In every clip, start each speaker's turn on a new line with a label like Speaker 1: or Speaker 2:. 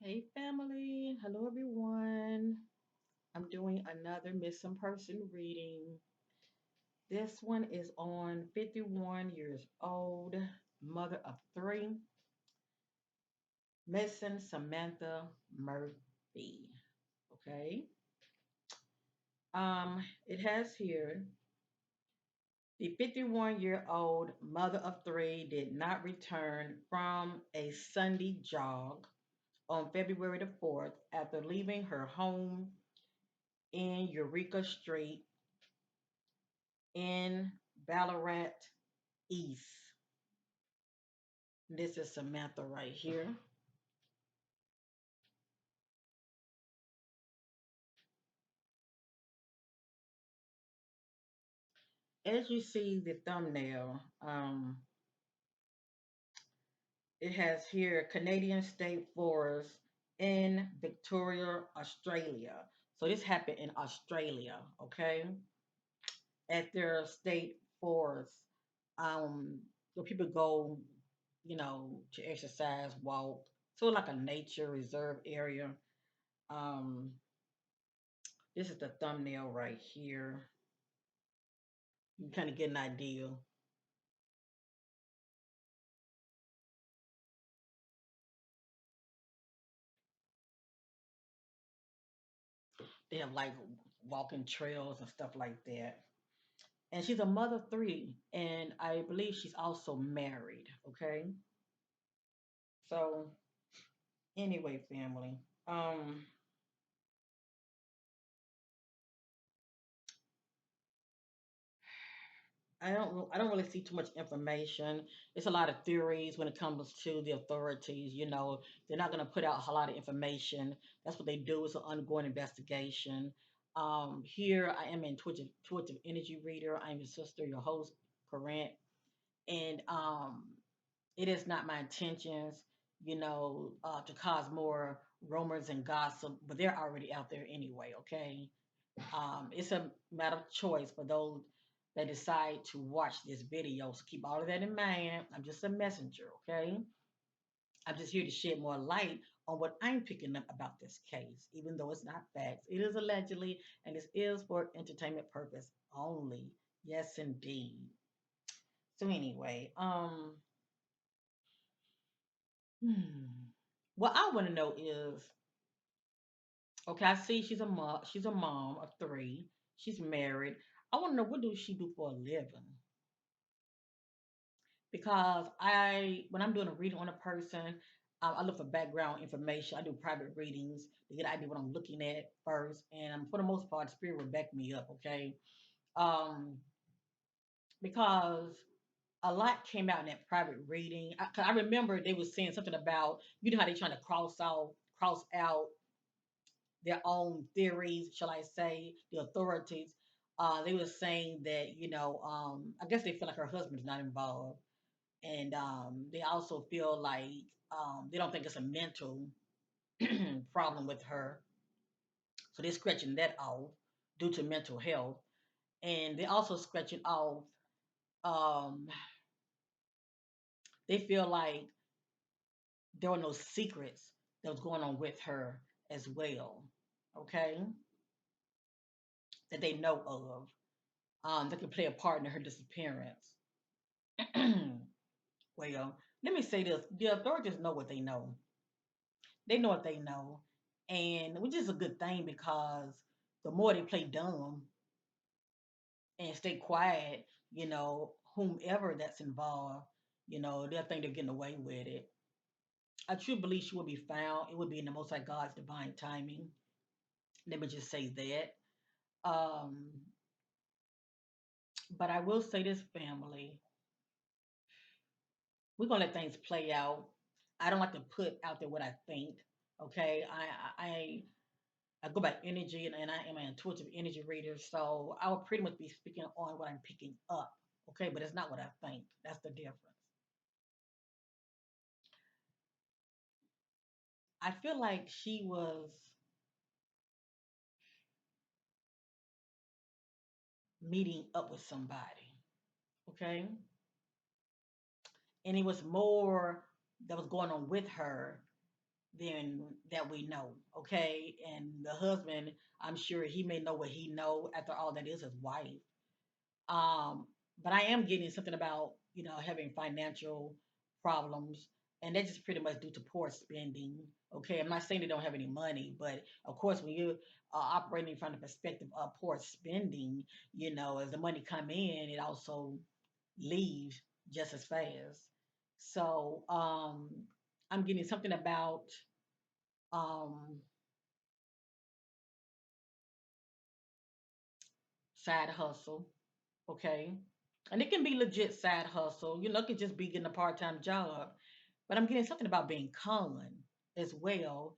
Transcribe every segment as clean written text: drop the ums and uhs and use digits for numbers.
Speaker 1: Hey family, hello everyone. I'm doing another missing person reading. This one is on 51 years old, mother of three, missing Samantha Murphy. Okay. it has here the 51-year-old mother of three did not return from a Sunday jog on February the 4th after leaving her home in Eureka St in Ballarat East. This is Samantha right here. As you see the thumbnail, it has here Canadian State Forest in Victoria, Australia. So this happened in Australia, okay, at their state forest. Where people go, to exercise, walk. So like a nature reserve area. Um, this is the thumbnail right here. You kind of get an idea. They have like walking trails and stuff like that. And she's a mother of three, and I believe she's also married. Okay, so anyway, family. Um, I don't really see too much information. It's a lot of theories when it comes to the authorities. They're not going to put out a lot of information. That's what they do. It's an ongoing investigation. Here I am in Twitch of Energy Reader. I'm your sister, your host, Corinne, and it is not my intentions, to cause more rumors and gossip, but they're already out there anyway. Okay, it's a matter of choice for those that decide to watch this video. So keep all of that in mind. I'm just a messenger, okay? I'm just here to shed more light on what I'm picking up about this case, even though it's not facts. It is allegedly, and this is for entertainment purpose only. Yes, indeed. So anyway, what I want to know is, okay, I see she's a mom. She's a mom of three. She's married. I want to know, what does she do for a living? Because when I'm doing a reading on a person, I look for background information. I do private readings to get an idea what I'm looking at first, and for the most part, the spirit will back me up. Okay, um, because a lot came out in that private reading. 'Cause I remember they were saying something about, how they trying to cross out their own theories, shall I say, the authorities. They were saying that, I guess they feel like her husband's not involved, and they also feel like they don't think it's a mental problem with her, so they're scratching that off due to mental health, and they're also scratching off. Um, they feel like there were no secrets that was going on with her as well. Okay, that they know of, that could play a part in her disappearance. Well, let me say this: the authorities know what they know. They know what they know, and which is a good thing, because the more they play dumb and stay quiet, whomever that's involved, they'll think they're getting away with it. I truly believe she will be found. It would be in the Most High God's divine timing. Let me just say that. Um, but I will say this, family. We're gonna let things play out. I don't like to put out there what I think. Okay, I go by energy, and I am an intuitive energy reader, so I will pretty much be speaking on what I'm picking up. Okay, but it's not what I think. That's the difference. I feel like she was meeting up with somebody. Okay, and it was more that was going on with her than that we know. Okay. And the husband, I'm sure he may know what he know after all that is his wife. Um, but I am getting something about, having financial problems, and that's just pretty much due to poor spending. Okay, I'm not saying they don't have any money, but of course, when you're operating from the perspective of poor spending, as the money come in, it also leaves just as fast. So I'm getting something about um, side hustle. Okay, and it can be legit side hustle. It could just be getting a part time job. But I'm getting something about being con as well.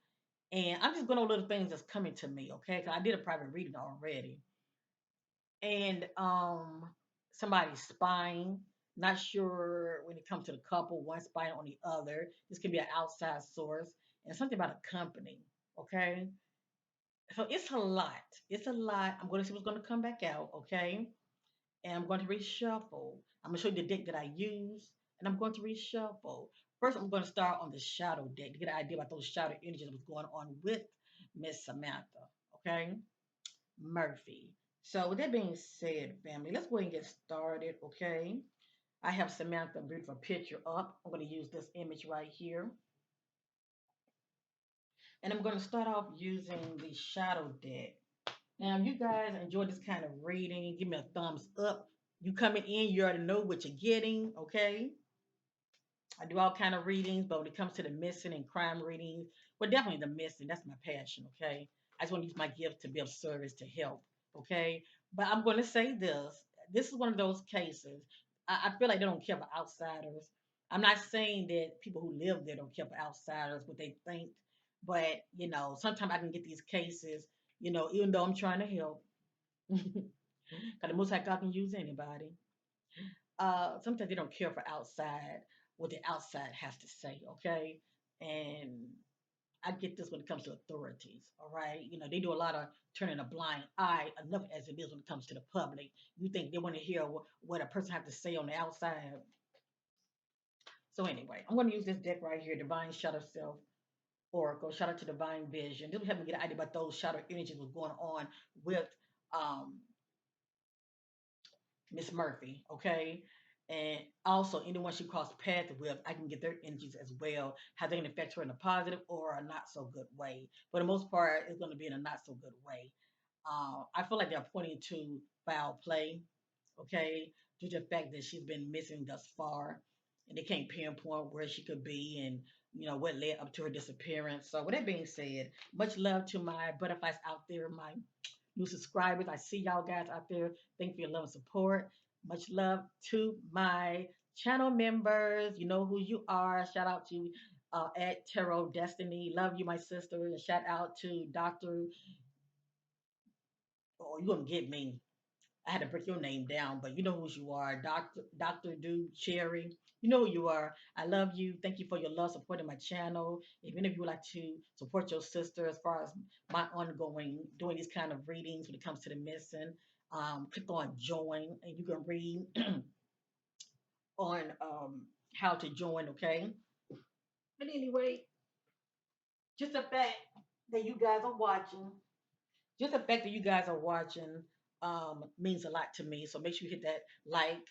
Speaker 1: And I'm just going over little things that's coming to me, okay? 'Cause I did a private reading already. And somebody's spying, not sure when it comes to the couple, one spying on the other. This could be an outside source and something about a company, okay? So it's a lot. It's a lot. I'm going to see what's going to come back out, okay? And I'm going to reshuffle. I'm going to show you the deck that I use, and I'm going to reshuffle. First, I'm going to start on the shadow deck to get an idea about those shadow energies that was going on with Miss Samantha, okay? Murphy. So, with that being said, family, let's go ahead and get started, okay? I have Samantha beautiful picture up. I'm going to use this image right here. And I'm going to start off using the shadow deck. Now, if you guys enjoy this kind of reading, give me a thumbs up. You coming in, you already know what you're getting, okay? I do all kind of readings, but when it comes to the missing and crime readings, well, definitely the missing. That's my passion, okay? I just want to use my gift to be of service to help, okay? But I'm going to say this. This is one of those cases. I feel like they don't care for outsiders. I'm not saying that people who live there don't care for outsiders, what they think, but sometimes I can get these cases, even though I'm trying to help, because the most High God can use anybody. Sometimes they don't care for outside what the outside has to say, okay? And I get this when it comes to authorities, all right? They do a lot of turning a blind eye, enough as it is when it comes to the public. You think they want to hear what a person has to say on the outside. So anyway, I'm going to use this deck right here, Divine Shadow Self Oracle. Shout out to Divine Vision. This will help me get an idea about those shadow energies what's going on with um, Miss Murphy, okay? And also anyone she crossed paths with, I can get their energies as well, how they can affect her in a positive or a not so good way. For the most part, it's going to be in a not so good way. I feel like they're pointing to foul play, okay, due to the fact that she's been missing thus far, and they can't pinpoint where she could be and what led up to her disappearance. So, with that being said, much love to my butterflies out there, my new subscribers. I see y'all guys out there. Thank you for your love and support. Much love to my channel members. You know who you are. Shout out to at Tarot Destiny. Love you, my sister. And shout out to Dr. Oh, you're gonna get me. I had to break your name down, but you know who you are. Dr. Dude Cherry. You know who you are. I love you. Thank you for your love, supporting my channel. If any of you would like to support your sister as far as my ongoing doing these kind of readings when it comes to the missing, click on join and you can read on how to join, okay? But anyway, just the fact that you guys are watching, just the fact that you guys are watching means a lot to me. So make sure you hit that like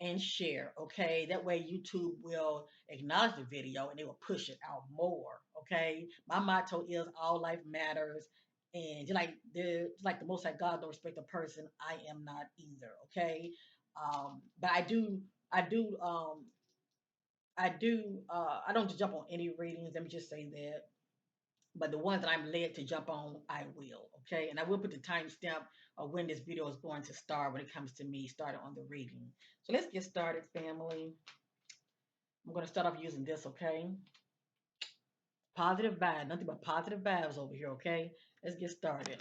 Speaker 1: and share, okay? That way YouTube will acknowledge the video and they will push it out more, okay? My motto is all life matters. And just like the most high God don't respect a person, I am not either, okay? But I don't just jump on any readings, let me just say that. But the ones that I'm led to jump on, I will, okay? And I will put the timestamp of when this video is going to start when it comes to me starting on the reading. So let's get started, family. I'm going to start off using this, okay? Positive vibes, nothing but positive vibes over here, okay? Let's get started.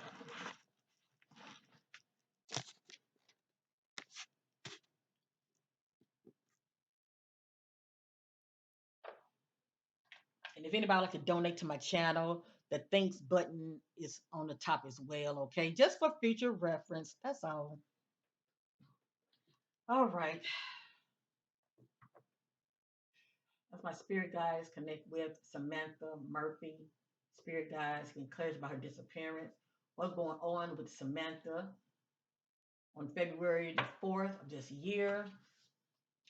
Speaker 1: And if anybody would like to donate to my channel, the thanks button is on the top as well, okay? Just for future reference, that's all. All right. That's my spirit guides connect with Samantha Murphy. Spirit guides encouraged by her disappearance. What's going on with Samantha on February the 4th of this year?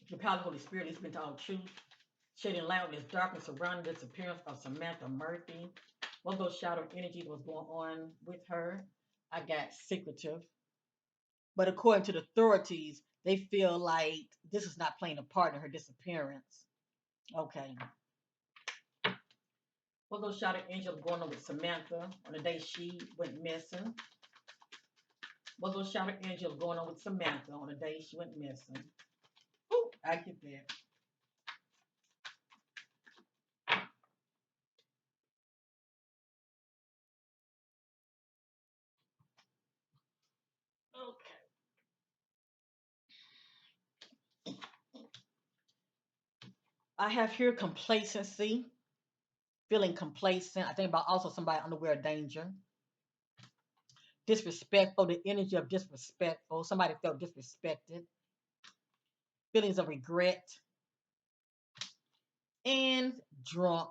Speaker 1: The power of the Holy Spirit leads me into all truth, shedding light on this darkness surrounding the disappearance of Samantha Murphy. What those shadow energies was going on with her? I got secretive. But according to the authorities, they feel like this is not playing a part in her disappearance. Okay. What those shadow angels going on with Samantha on the day she went missing? What those shadow angels going on with Samantha on the day she went missing? Ooh, I get that. Okay. I have here complacency, feeling complacent. I think about also somebody unaware of danger. Disrespectful, the energy of disrespectful. Somebody felt disrespected. Feelings of regret and drunk.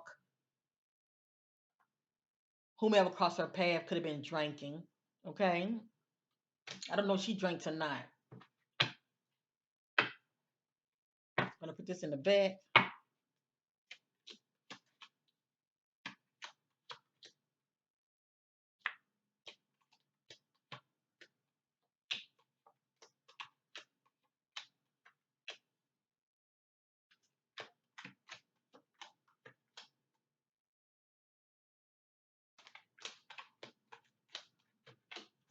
Speaker 1: Whomever crossed her path could have been drinking. Okay. I don't know if she drank tonight. I'm gonna put this in the bag.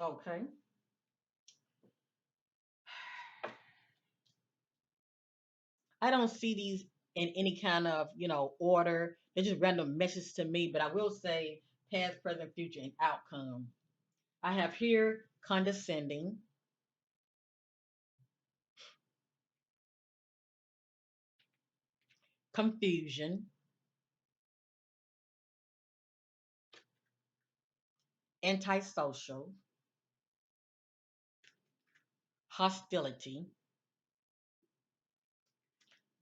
Speaker 1: Okay. I don't see these in any kind of, order. They're just random messages to me, but I will say past, present, future, and outcome. I have here condescending, confusion, antisocial, hostility,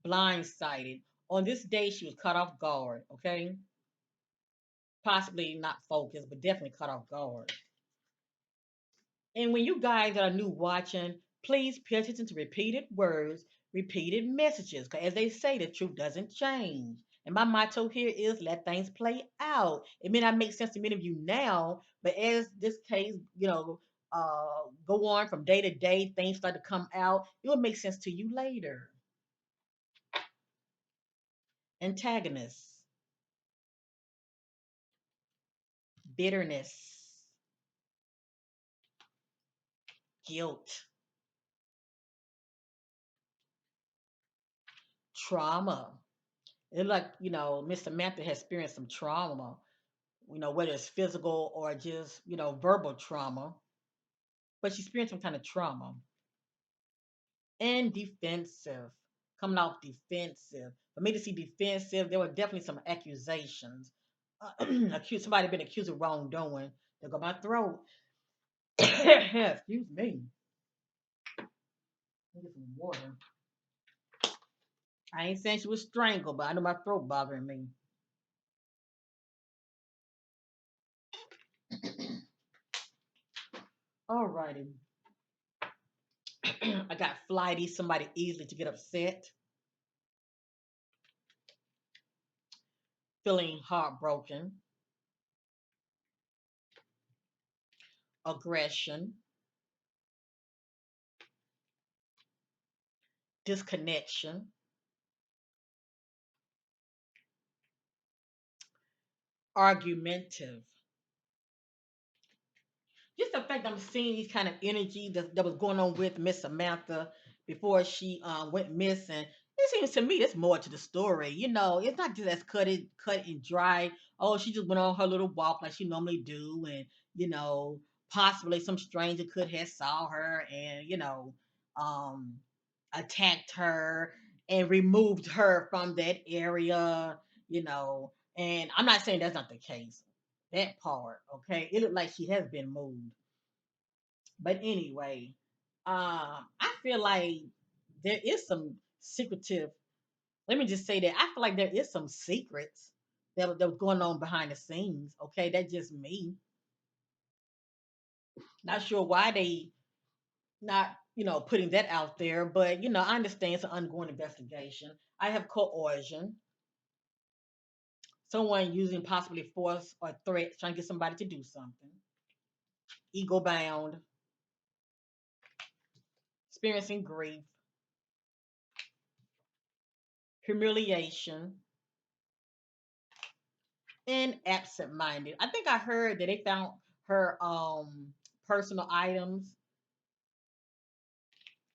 Speaker 1: blindsided. On this day, she was caught off guard, okay? Possibly not focused, but definitely caught off guard. And when you guys that are new watching, please pay attention to repeated words, repeated messages. Because as they say, the truth doesn't change. And my motto here is let things play out. It may not make sense to many of you now, but as this case, go on from day to day, things start to come out, it will make sense to you later. Antagonists, bitterness, guilt, trauma. It's like, Miss Samantha has experienced some trauma, whether it's physical or just, verbal trauma, but she experienced some kind of trauma. And defensive, coming off defensive. For me to see defensive, there were definitely some accusations. Somebody been accused of wrongdoing. They got my throat. Excuse me. Let me get some water. I ain't saying she was strangled, but I know my throat bothering me. Alrighty. I got flighty, somebody easily to get upset, feeling heartbroken, aggression, disconnection, argumentative. Just the fact I'm seeing these kind of energy that was going on with Miss Samantha before she went missing. It seems to me there's more to the story. It's not just as cut and dry. Oh, she just went on her little walk like she normally do, and you know, possibly some stranger could have saw her and um, attacked her and removed her from that area. And I'm not saying that's not the case. That part, okay, it looked like she has been moved. But anyway, I feel like there is some secretive Let me just say that I feel like there is some secrets that was going on behind the scenes. Okay, that's just me. Not sure why they not putting that out there, but I understand it's an ongoing investigation. I have coercion, someone using possibly force or threats trying to get somebody to do something. Ego bound, experiencing grief, humiliation, and absent minded. I think I heard that they found her personal items.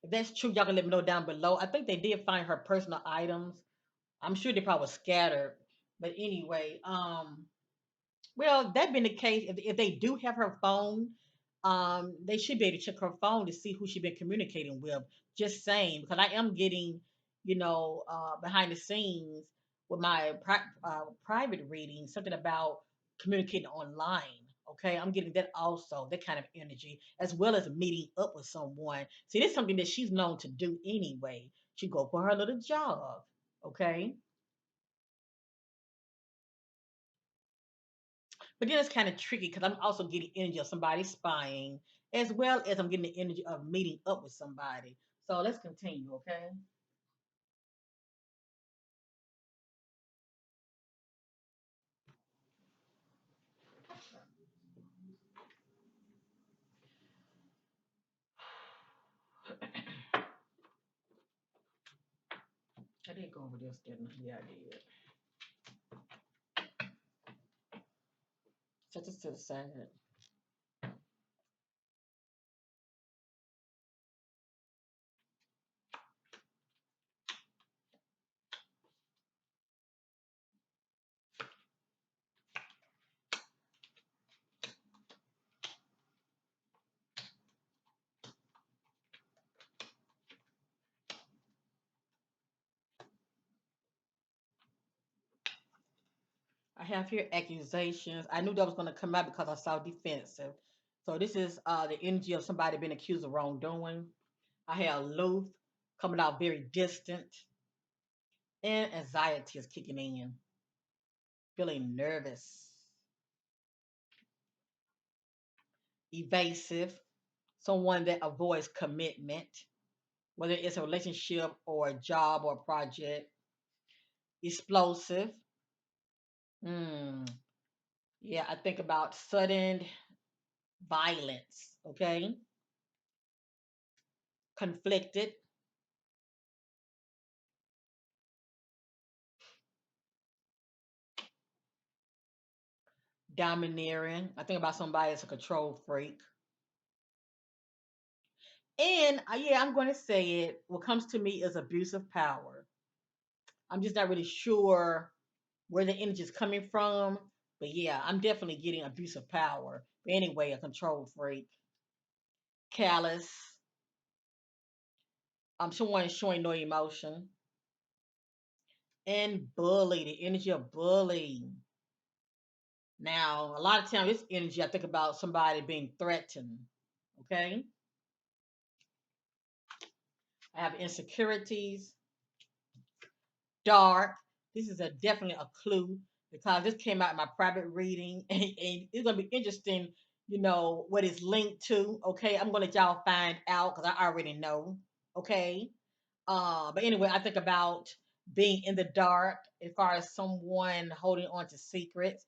Speaker 1: If that's true, y'all can let me know down below. I think they did find her personal items. I'm sure they probably scattered. But anyway, well, that being the case, if they do have her phone, they should be able to check her phone to see who she's been communicating with. Just saying, because I am getting, behind the scenes with my private reading, something about communicating online. Okay, I'm getting that also, that kind of energy, as well as meeting up with someone. See, this is something that she's known to do anyway. She go for her little jog. Okay. But then it's kind of tricky because I'm also getting energy of somebody spying, as well as I'm getting the energy of meeting up with somebody. So let's continue, okay? I did go over this, didn't I? Yeah, I did. Set this to the side. I have here accusations. I knew that was going to come out because I saw defensive. So this is the energy of somebody being accused of wrongdoing. I have aloof, coming out very distant, and anxiety is kicking in, feeling nervous, evasive, someone that avoids commitment, whether it's a relationship or a job or a project. Explosive. Mm, yeah, I think about sudden violence. Okay. Conflicted, domineering. I think about somebody that's a control freak. And yeah, I'm going to say it. What comes to me is abuse of power. I'm just not really sure where the energy is coming from. But yeah, I'm definitely getting abuse of power. But anyway, a control freak, callous. Someone showing no emotion, and bully, the energy of bullying. Now, a lot of times, this energy, I think about somebody being threatened. Okay, I have insecurities, dark. This is definitely a clue because this came out in my private reading, and it's gonna be interesting. What it's linked to. Okay, I'm gonna let y'all find out because I already know. Okay, but anyway, I think about being in the dark as far as someone holding on to secrets.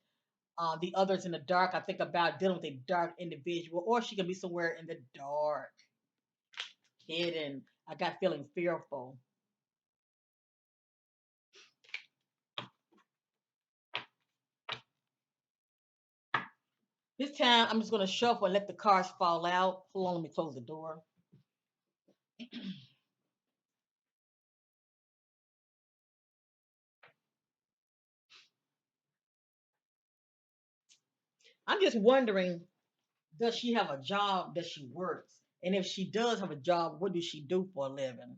Speaker 1: The others in the dark, I think about dealing with a dark individual, or she can be somewhere in the dark, hidden. I got feeling fearful. This time, I'm just gonna shuffle and let the cards fall out. Hold on, let me close the door. I'm just wondering, does she have a job that she works? And if she does have a job, what does she do for a living?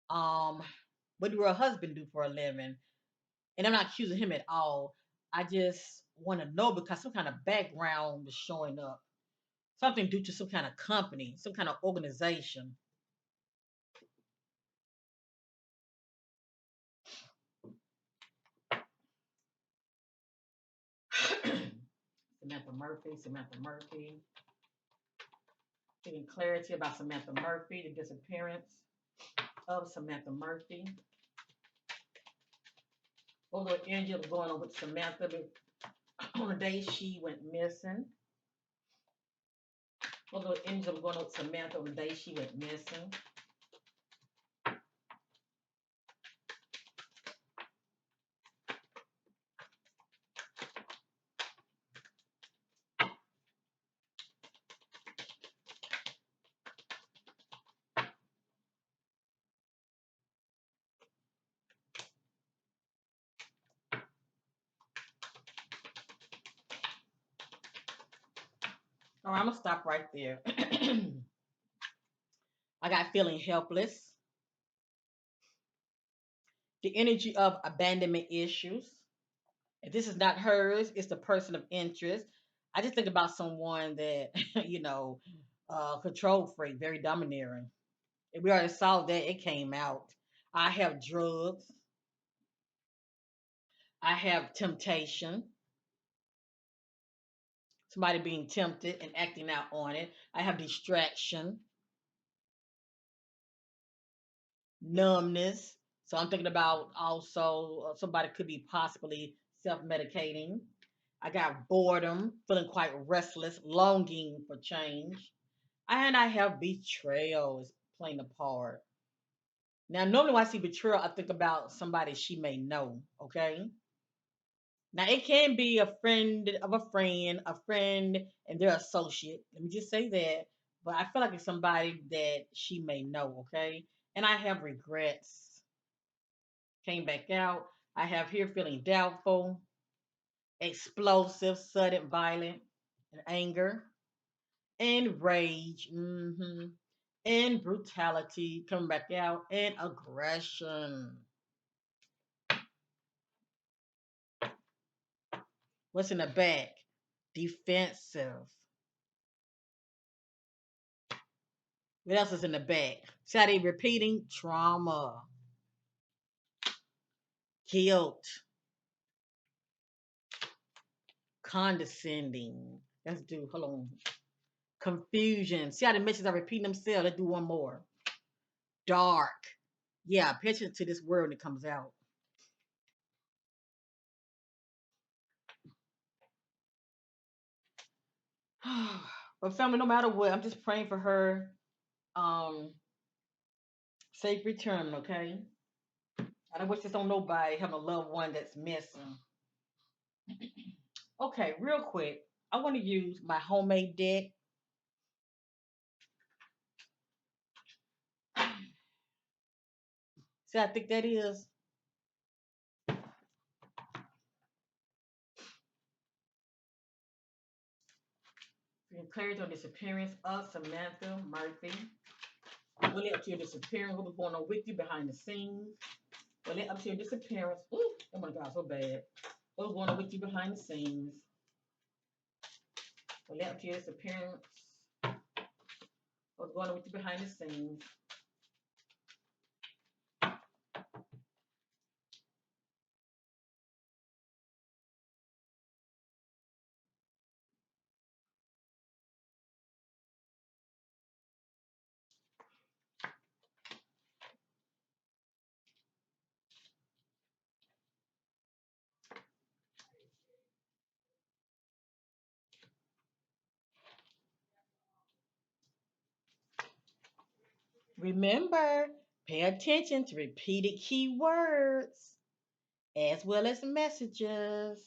Speaker 1: Um, what do her husband do for a living? And I'm not accusing him at all. I just want to know because some kind of background is showing up. Something due to some kind of company, some kind of organization. Samantha Murphy, Samantha Murphy. Getting clarity about Samantha Murphy, the disappearance of Samantha Murphy. What little energy was going on with Samantha on the day she went missing. What little energy was going on with Samantha on the day she went missing. All right, I'm gonna stop right there. I got feeling helpless. The energy of abandonment issues. If this is not hers, it's the person of interest. I just think about someone that, control freak, very domineering. If we already saw that, it came out. I have drugs. I have temptation. Somebody being tempted and acting out on it. I have distraction, numbness. So I'm thinking about also somebody could be possibly self medicating. I got boredom, feeling quite restless, longing for change. And I have betrayal is playing a part. Now, normally when I see betrayal, I think about somebody she may know, okay? Now, it can be a friend of a friend and their associate. Let me just say that. But I feel like it's somebody that she may know, okay? And I have regrets. Came back out. I have here feeling doubtful, explosive, sudden, violent, and anger, and rage, and brutality coming back out, and aggression. What's in the back? Defensive. What else is in the back? See how they repeating? Trauma, guilt, condescending. Let's do, hold on. Confusion. See how the messages are repeating themselves? Let's do one more. Dark. Yeah, pay attention to this word when it comes out. But family, no matter what, I'm just praying for her um safe return, okay? I don't wish this on nobody having a loved one that's missing. Okay, real quick, I want to use my homemade deck. See how thick that is? Bring clarity on disappearance of Samantha Murphy. Really up to your disappearance. What was going on with you behind the scenes? Really up to your disappearance. Ooh, oh my God, so bad. What was going on with you behind the scenes? Really up to your disappearance. What's going on with you behind the scenes? Remember, pay attention to repeated keywords as well as messages.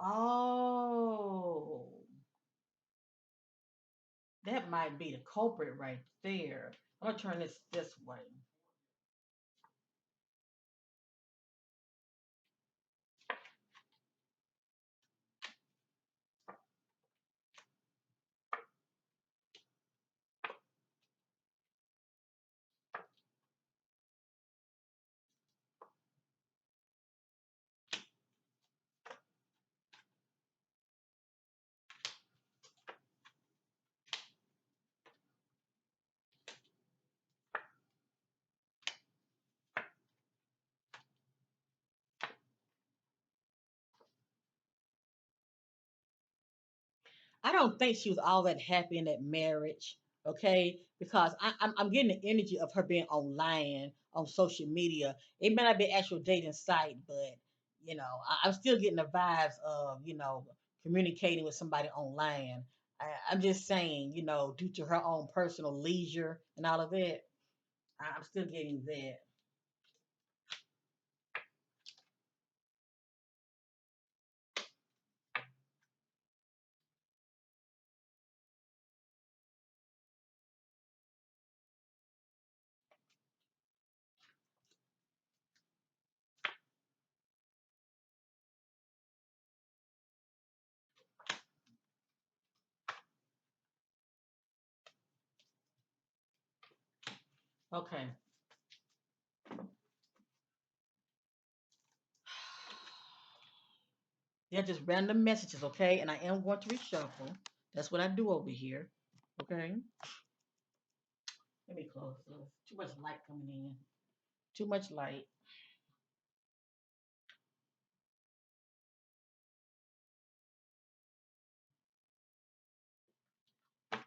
Speaker 1: Oh, that might be the culprit right there. I'm gonna turn this way. I don't think she was all that happy in that marriage, okay? Because I'm getting the energy of her being online on social media. It may not be actual dating site, but I'm still getting the vibes of communicating with somebody online. I'm just saying, due to her own personal leisure and all of that, I'm still getting that. Okay. They're just random messages, okay? And I am going to reshuffle. That's what I do over here. Okay. Let me close this. Too much light coming in. Too much light.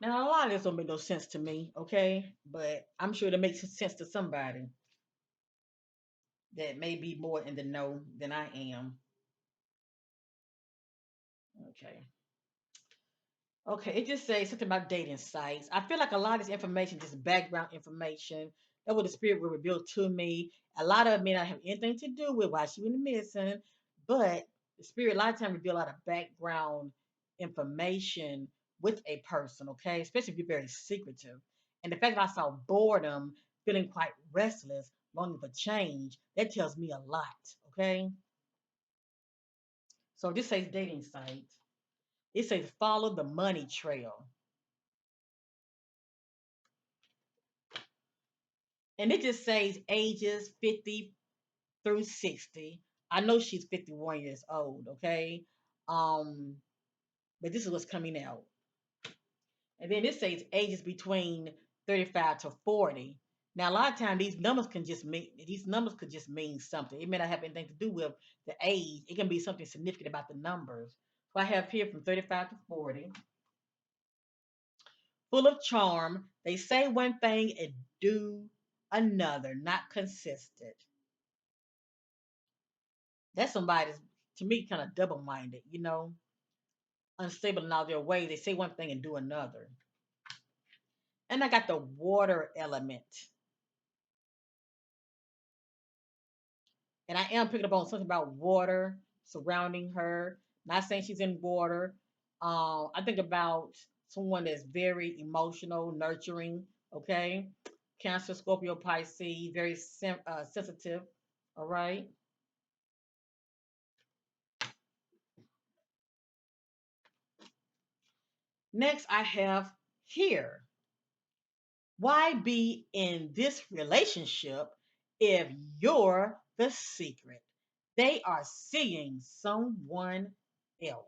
Speaker 1: Now a lot of this don't make no sense to me, okay? But I'm sure it makes sense to somebody that may be more in the know than I am. Okay. Okay, it just says something about dating sites. I feel like a lot of this information, just background information, that what the spirit will reveal to me. A lot of it may not have anything to do with why she went missing, but the spirit a lot of times reveal a lot of background information with a person, okay? Especially if you're very secretive. And the fact that I saw boredom, feeling quite restless, longing for change, that tells me a lot, okay? So this says dating sites. It says follow the money trail. And it just says ages 50 through 60. I know she's 51 years old, okay? Um, but this is what's coming out. And then it says ages between 35 to 40. Now a lot of times these numbers could just mean something. It may not have anything to do with the age. It can be something significant about the numbers. So I have here from 35 to 40. Full of charm. They say one thing and do another, not consistent. That's somebody that's to me kind of double minded, unstable in all their ways. They say one thing and do another. And I got the water element. And I am picking up on something about water surrounding her. Not saying she's in water. I think about someone that's very emotional, nurturing, okay? Cancer, Scorpio, Pisces, very sensitive, all right? Next, I have here. Why be in this relationship if you're the secret? They are seeing someone else.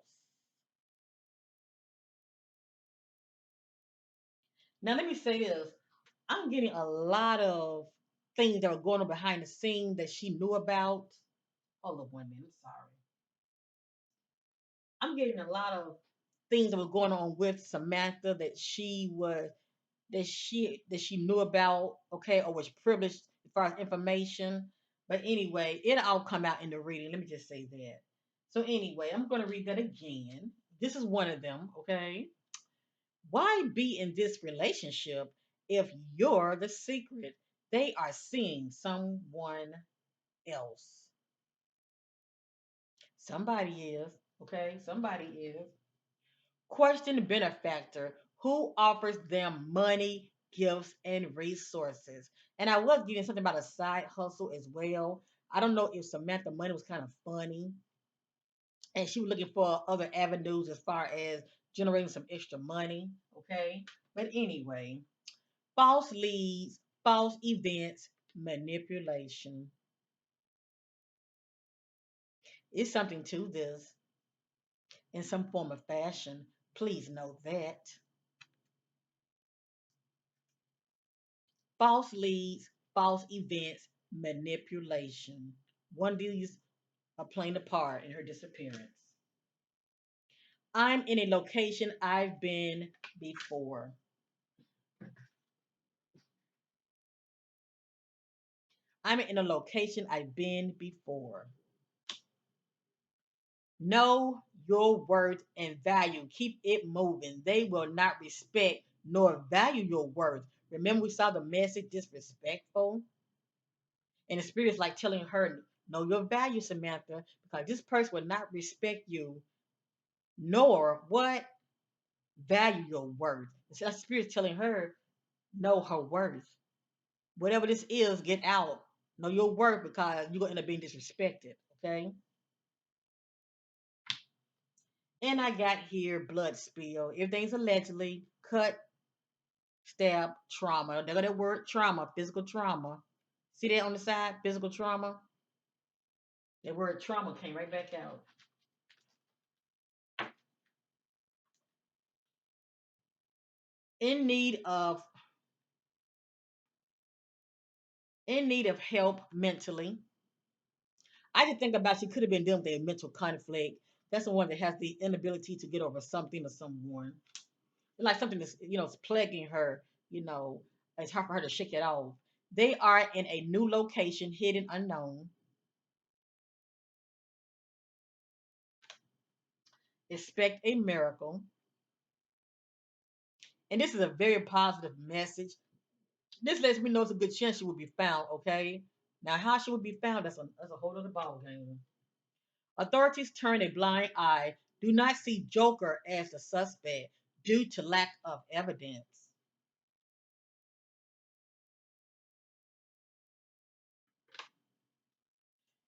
Speaker 1: Now, let me say this. I'm getting a lot of things that are going on behind the scene that she knew about. Hold on 1 minute. Sorry. I'm getting a lot of things that were going on with Samantha that she knew about, okay, or was privileged as far as information. But anyway, it'll all come out in the reading. Let me just say that. So anyway, I'm going to read that again. This is one of them, okay? Why be in this relationship if you're the secret? They are seeing someone else. Somebody is, okay? Somebody is. Question the benefactor who offers them money, gifts, and resources. And I was getting something about a side hustle as well. I don't know if Samantha money was kind of funny and she was looking for other avenues as far as generating some extra money. Okay. But anyway, false leads, false events, manipulation. It's something to this in some form of fashion. Please note that. False leads, false events, manipulation. One of these are playing a part in her disappearance. I'm in a location I've been before. I'm in a location I've been before. Know your worth and value. Keep it moving. They will not respect nor value your worth. Remember, we saw the message disrespectful, and the spirit is like telling her, know your value, Samantha, because this person will not respect you, nor what value your worth. So that spirit is telling her, know her worth. Whatever this is, get out. Know your worth because you're gonna end up being disrespected. Okay. And I got here blood spill. Everything's allegedly cut, stab, trauma. They got that word trauma, physical trauma. See that on the side, physical trauma. That word trauma came right back out. In need of help mentally. I just think about she could have been dealing with a mental conflict. That's the one that has the inability to get over something or someone. Like something that's is plaguing her. It's hard for her to shake it off. They are in a new location, hidden, unknown. Expect a miracle. And this is a very positive message. This lets me know it's a good chance she will be found. Okay. Now, how she will be found, that's a whole other ball game. Authorities turn a blind eye, do not see Joker as the suspect due to lack of evidence.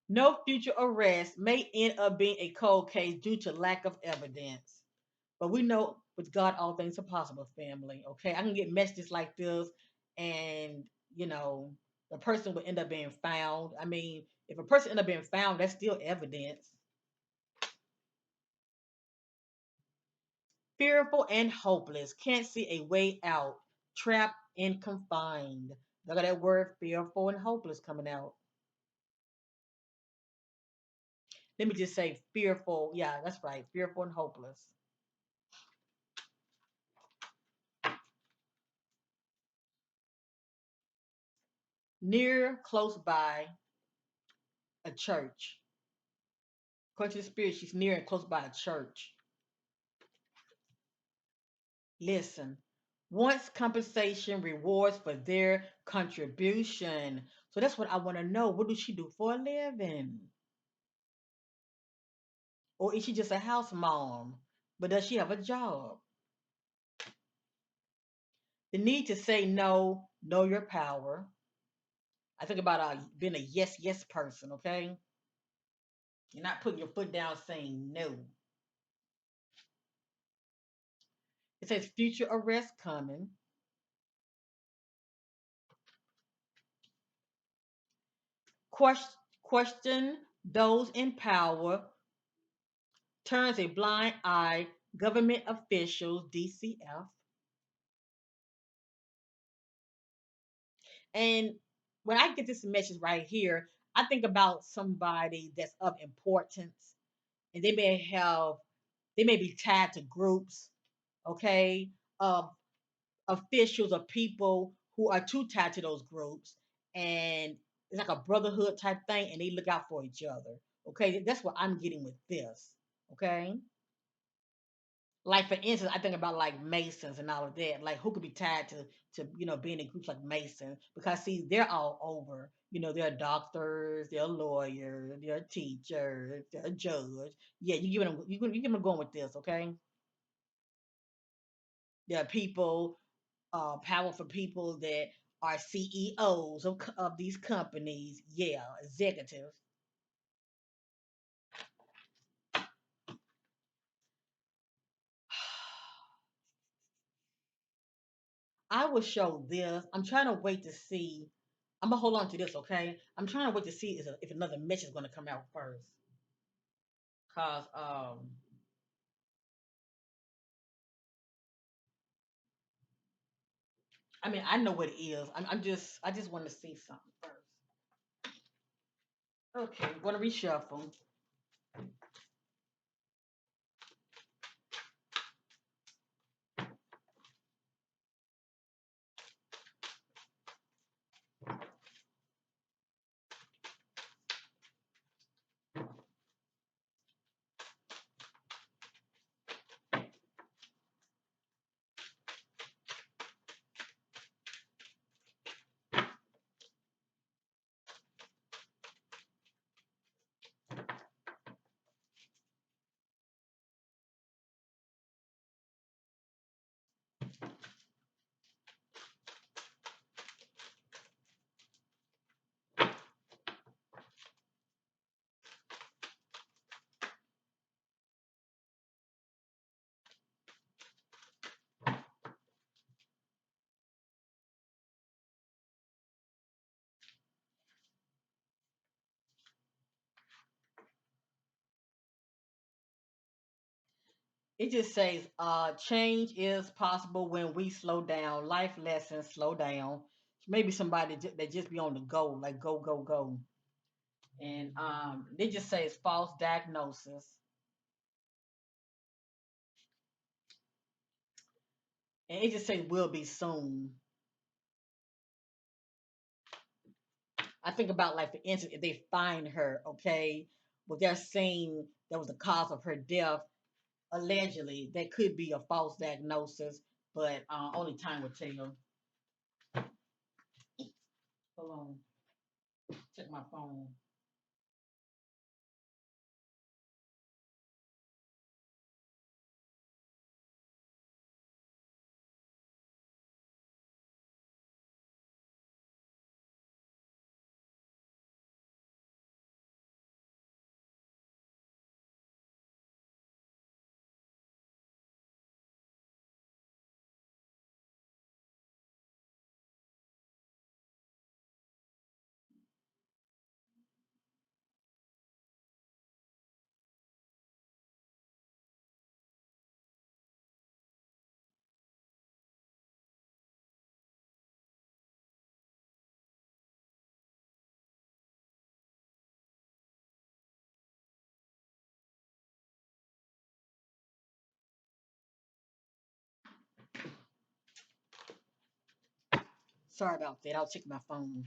Speaker 1: No future arrest may end up being a cold case due to lack of evidence. But we know with God, all things are possible, family. Okay. I can get messages like this, and, you know, the person will end up being found. I mean, if a person end up being found, that's still evidence. Fearful and hopeless, can't see a way out, trapped and confined. Look at that word, fearful and hopeless, coming out. Let me just say fearful. Yeah, that's right. Fearful and hopeless. Near, close by a church. According to the spirit, she's near and close by a church. Listen, wants compensation, rewards for their contribution. So that's what I want to know. What does she do for a living? Or is she just a house mom? But does she have a job? The need to say no, know your power. I think about being a yes, yes person, okay? You're not putting your foot down saying no. It says future arrest coming. Question those in power, turns a blind eye, government officials, DCF. And when I get this message right here, I think about somebody that's of importance, and they may be tied to groups, okay, of officials or people who are too tied to those groups, and it's like a brotherhood type thing, and they look out for each other. Okay, that's what I'm getting with this. Okay, like for instance, I think about like Masons and all of that. Like who could be tied to being in groups like Mason, because see they're all over. They're doctors, they're lawyers, they're teachers, they're a judge. Yeah, you give them going with this. Okay, there are people, powerful people that are CEOs of these companies. Yeah, executives. I will show this. I'm trying to wait to see. I'm gonna hold on to this, okay? I'm trying to wait to see if another message is gonna come out first. Cause I mean I know what it is. I just want to see something first. Okay, I'm gonna reshuffle. It just says, change is possible when we slow down. Life lessons, slow down. Maybe somebody that just be on the go, like go, go, go. And they just say it's false diagnosis. And it just says will be soon. I think about, like, for instance, if they find her, okay, but they're saying that was the cause of her death, allegedly, that could be a false diagnosis, but only time will tell. Hold on, check my phone. Sorry about that. I'll check my phone.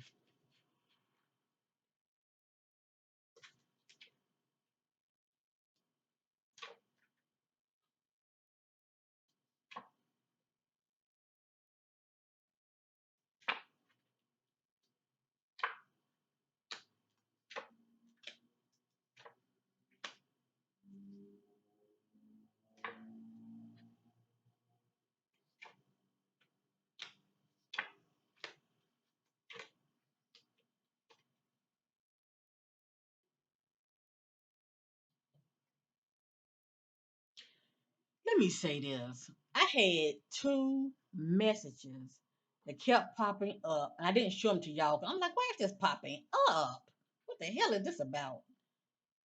Speaker 1: Let me say this. I had two messages that kept popping up, and I didn't show them to y'all. I'm like, why is this popping up? What the hell is this about?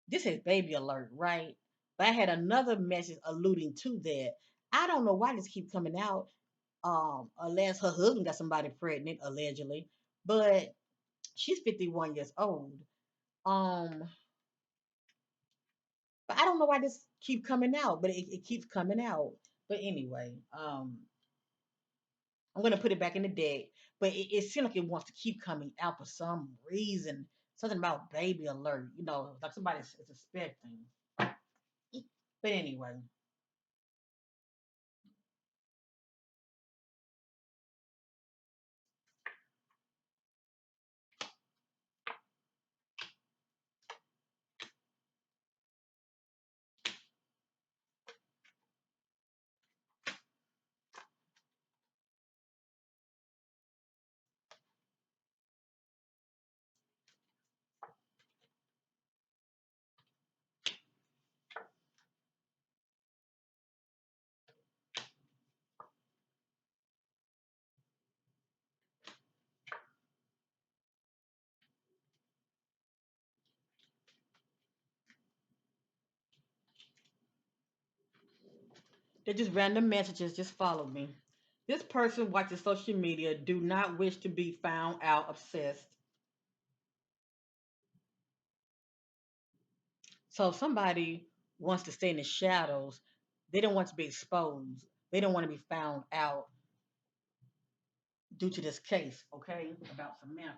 Speaker 1: This is baby alert, right? But I had another message alluding to that. I don't know why this keep coming out. Unless her husband got somebody pregnant, allegedly. But she's 51 years old. Um, but I don't know why this keep coming out, but it keeps coming out. But anyway, I'm gonna put it back in the deck. But it seems like it wants to keep coming out for some reason. Something about baby alert, like somebody is expecting. But anyway, they're just random messages. Just follow me. This person watches social media. Do not wish to be found out obsessed. So if somebody wants to stay in the shadows, they don't want to be exposed. They don't want to be found out due to this case, okay, about Samantha.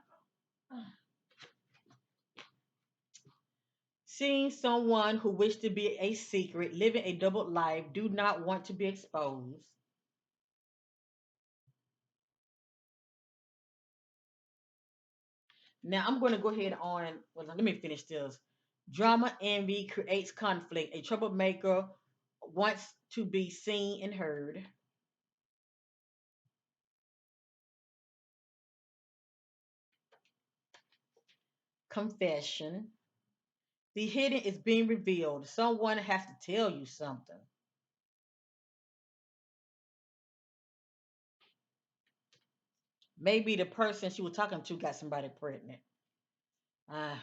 Speaker 1: Seeing someone who wished to be a secret, living a double life, do not want to be exposed. Now I'm going to go ahead on. Well, let me finish this. Drama envy creates conflict. A troublemaker wants to be seen and heard. confession. The hidden is being revealed. Someone has to tell you something. Maybe the person she was talking to got somebody pregnant. Uh,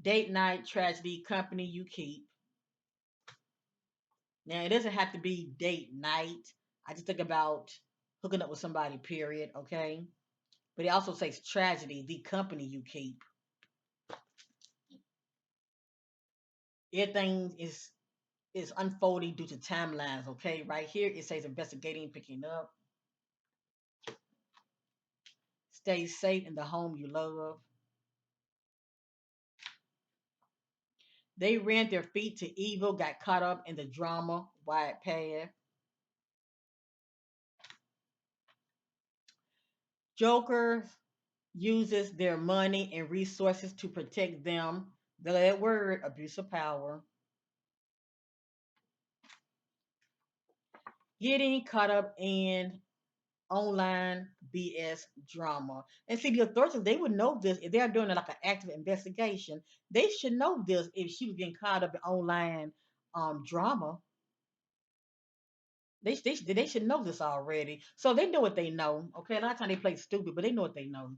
Speaker 1: Date night, tragedy, company you keep. Now, it doesn't have to be date night. I just think about hooking up with somebody, period, okay? But it also says tragedy, the company you keep. Everything is unfolding due to timelines, okay? Right here it says investigating, picking up. Stay safe in the home you love. They ran their feet to evil, got caught up in the drama, wide path. Joker uses their money and resources to protect them. That word, abuse of power. Getting caught up in online BS drama. And see, the authorities, they would know this if they're doing like an active investigation. They should know this if she was getting caught up in online drama. They should know this already. So they know what they know. Okay, a lot of times they play stupid, but they know what they know.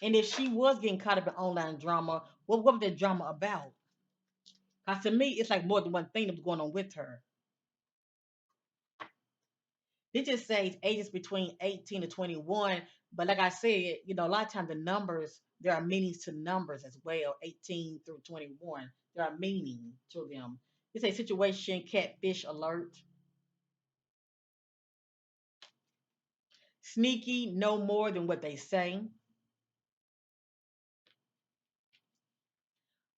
Speaker 1: And if she was getting caught up in online drama, what was that drama about? Because to me, it's like more than one thing that was going on with her. It just says ages between 18 to 21. But like I said, a lot of times the numbers, there are meanings to numbers as well, 18 through 21. There are meaning to them. It's a situation, catfish alert. Sneaky, no more than what they say.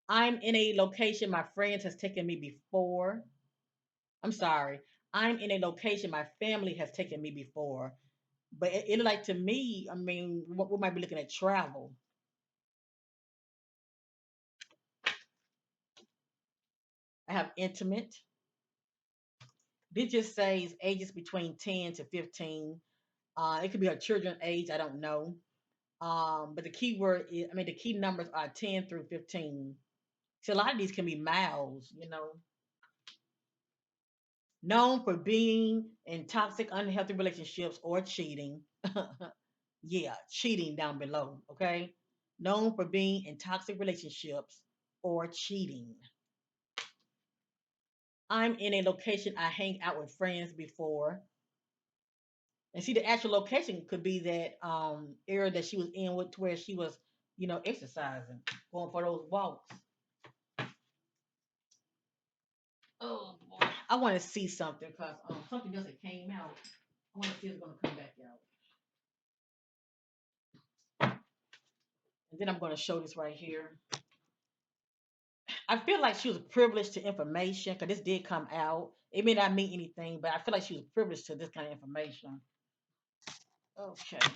Speaker 1: I'm in a location my friends has taken me before. I'm sorry. I'm in a location my family has taken me before. But it like to me, I mean, we might be looking at travel. I have intimate. This just says ages between 10 to 15. It could be a children's age, I don't know. But the key word is, I mean, the key numbers are 10 through 15. So a lot of these can be miles. Known for being in toxic, unhealthy relationships or cheating. Yeah, cheating down below, okay? Known for being in toxic relationships or cheating. I'm in a location I hang out with friends before. And see, the actual location could be that area that she was in with, to where she was, exercising, going for those walks. Oh boy, I want to see something because something else that came out. I want to see if it's going to come back out. And then I'm going to show this right here. I feel like she was privileged to information because this did come out. It may not mean anything, but I feel like she was privileged to this kind of information. Okay.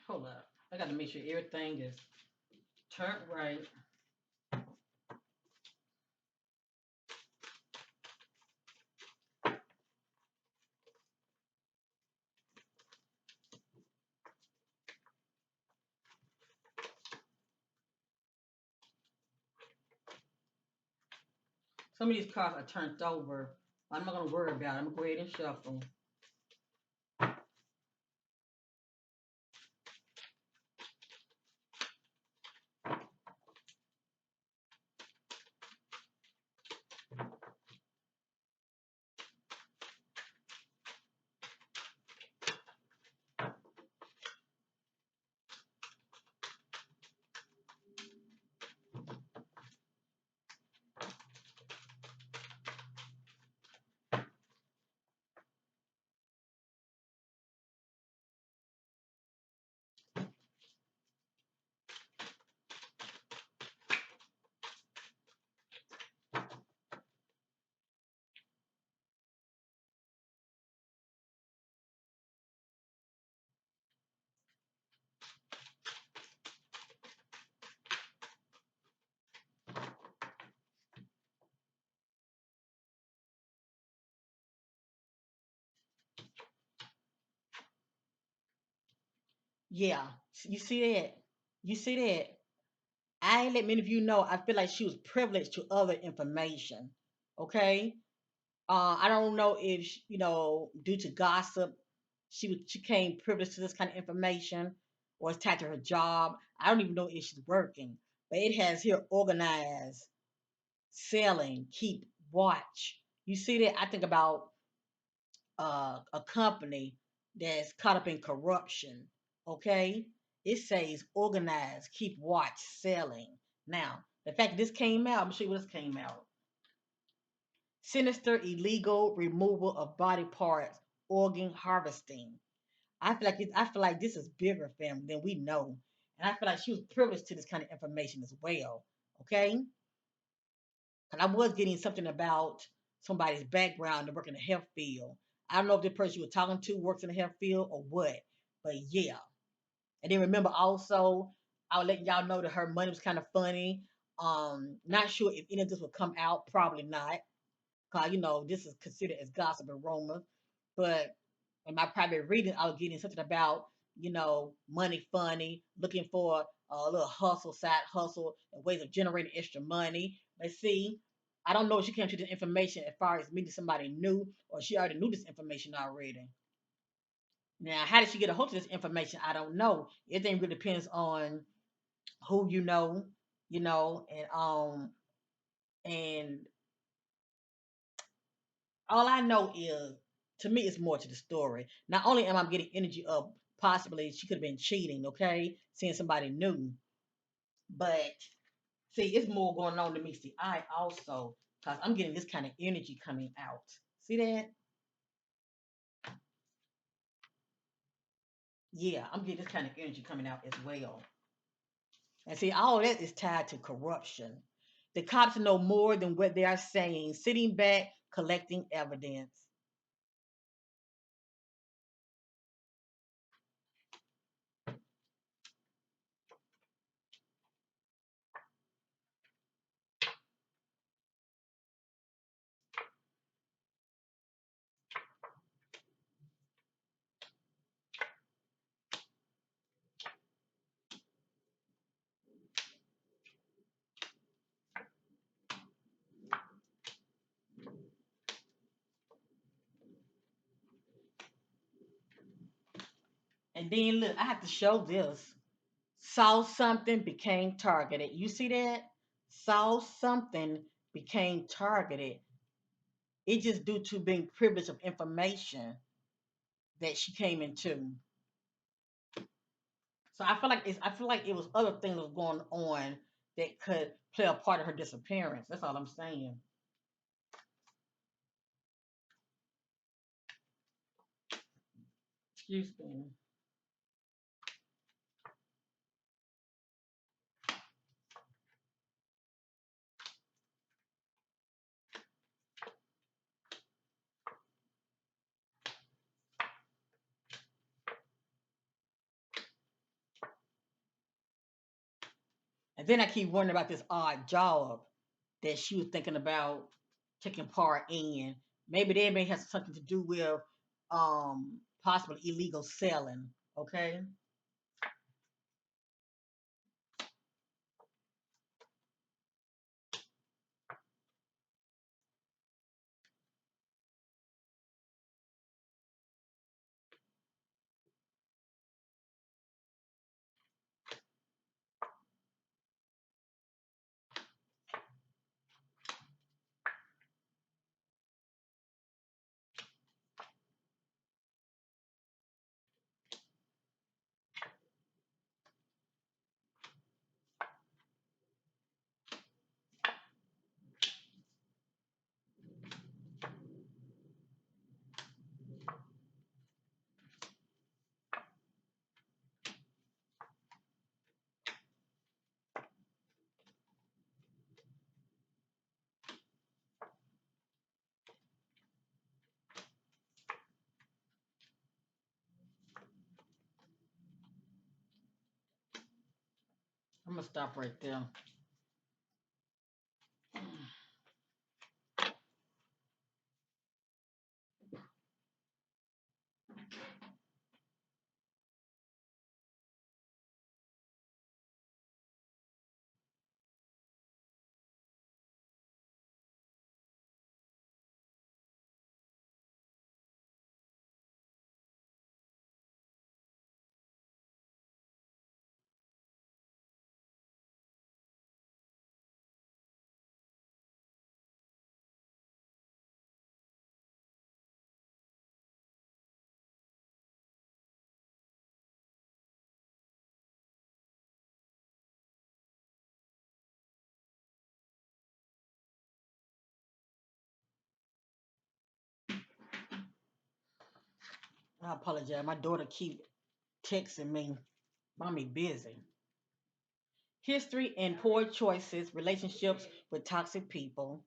Speaker 1: Hold up. I got to make sure everything is turned right. Some of these cards are turned over. I'm not going to worry about it. I'm going to go ahead and shuffle. Yeah, you see that? You see that? I ain't let many of you know. I feel like she was privileged to other information. Okay, I don't know if due to gossip, she came privileged to this kind of information, or it's tied to her job. I don't even know if she's working, but it has here organized, selling, keep, watch. You see that? I think about a company that's caught up in corruption. Okay, it says organize, keep watch, selling. Now, the fact that this came out, I'm sure what this came out. Sinister illegal removal of body parts, organ harvesting. I feel like this is bigger, family, than we know, and I feel like she was privileged to this kind of information as well. Okay, and I was getting something about somebody's background to work in the health field. I don't know if the person you were talking to works in the health field or what, but yeah. And then remember also, I was letting y'all know that her money was kind of funny. Not sure if any of this would come out. Probably not, cause this is considered as gossip and rumor. But in my private reading, I was getting something about money funny, looking for a little hustle, side hustle, and ways of generating extra money. But see, I don't know if she came to this information as far as meeting somebody new, or she already knew this information already. Now, how did she get a hold of this information? I don't know. Everything really depends on who and all I know is, to me, it's more to the story. Not only am I getting energy of possibly she could have been cheating, okay, seeing somebody new, but see, it's more going on to me. See, I also, because I'm getting this kind of energy coming out. See that? Yeah, I'm getting this kind of energy coming out as well. And see, all that is tied to corruption. The cops know more than what they are saying, sitting back, collecting evidence. And then look, I have to show this. Saw something, became targeted. You see that? Saw something, became targeted. It just due to being privileged of information that she came into. So I feel like it was other things that was going on that could play a part in her disappearance. That's all I'm saying. Excuse me. And then I keep wondering about this odd job that she was thinking about taking part in. Maybe that may have something to do with possible illegal selling. Okay. I'm gonna stop right there. I apologize. My daughter keep texting me. Mommy busy. History and poor choices, relationships with toxic people.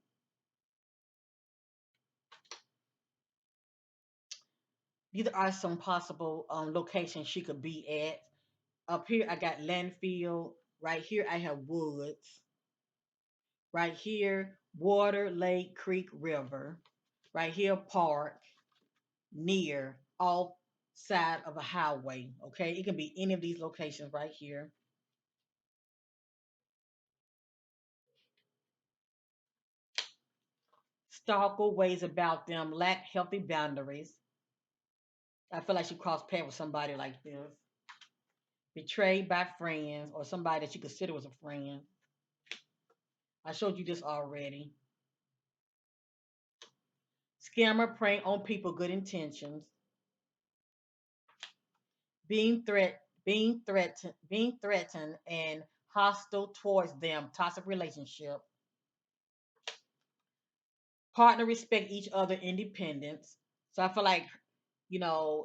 Speaker 1: These are some possible locations she could be at. Up here, I got landfill. Right here, I have woods. Right here, water, lake, creek, river. Right here, park, near, off side of a highway. Okay, it can be any of these locations right here. Stalker, ways about them, lack healthy boundaries. I feel like she crossed paths with somebody like this. Betrayed by friends or somebody that you consider was a friend. I showed you this already. Scammer preying on people good intentions. Being threatened and hostile towards them, toxic relationship. Partner respect each other independence. So I feel like,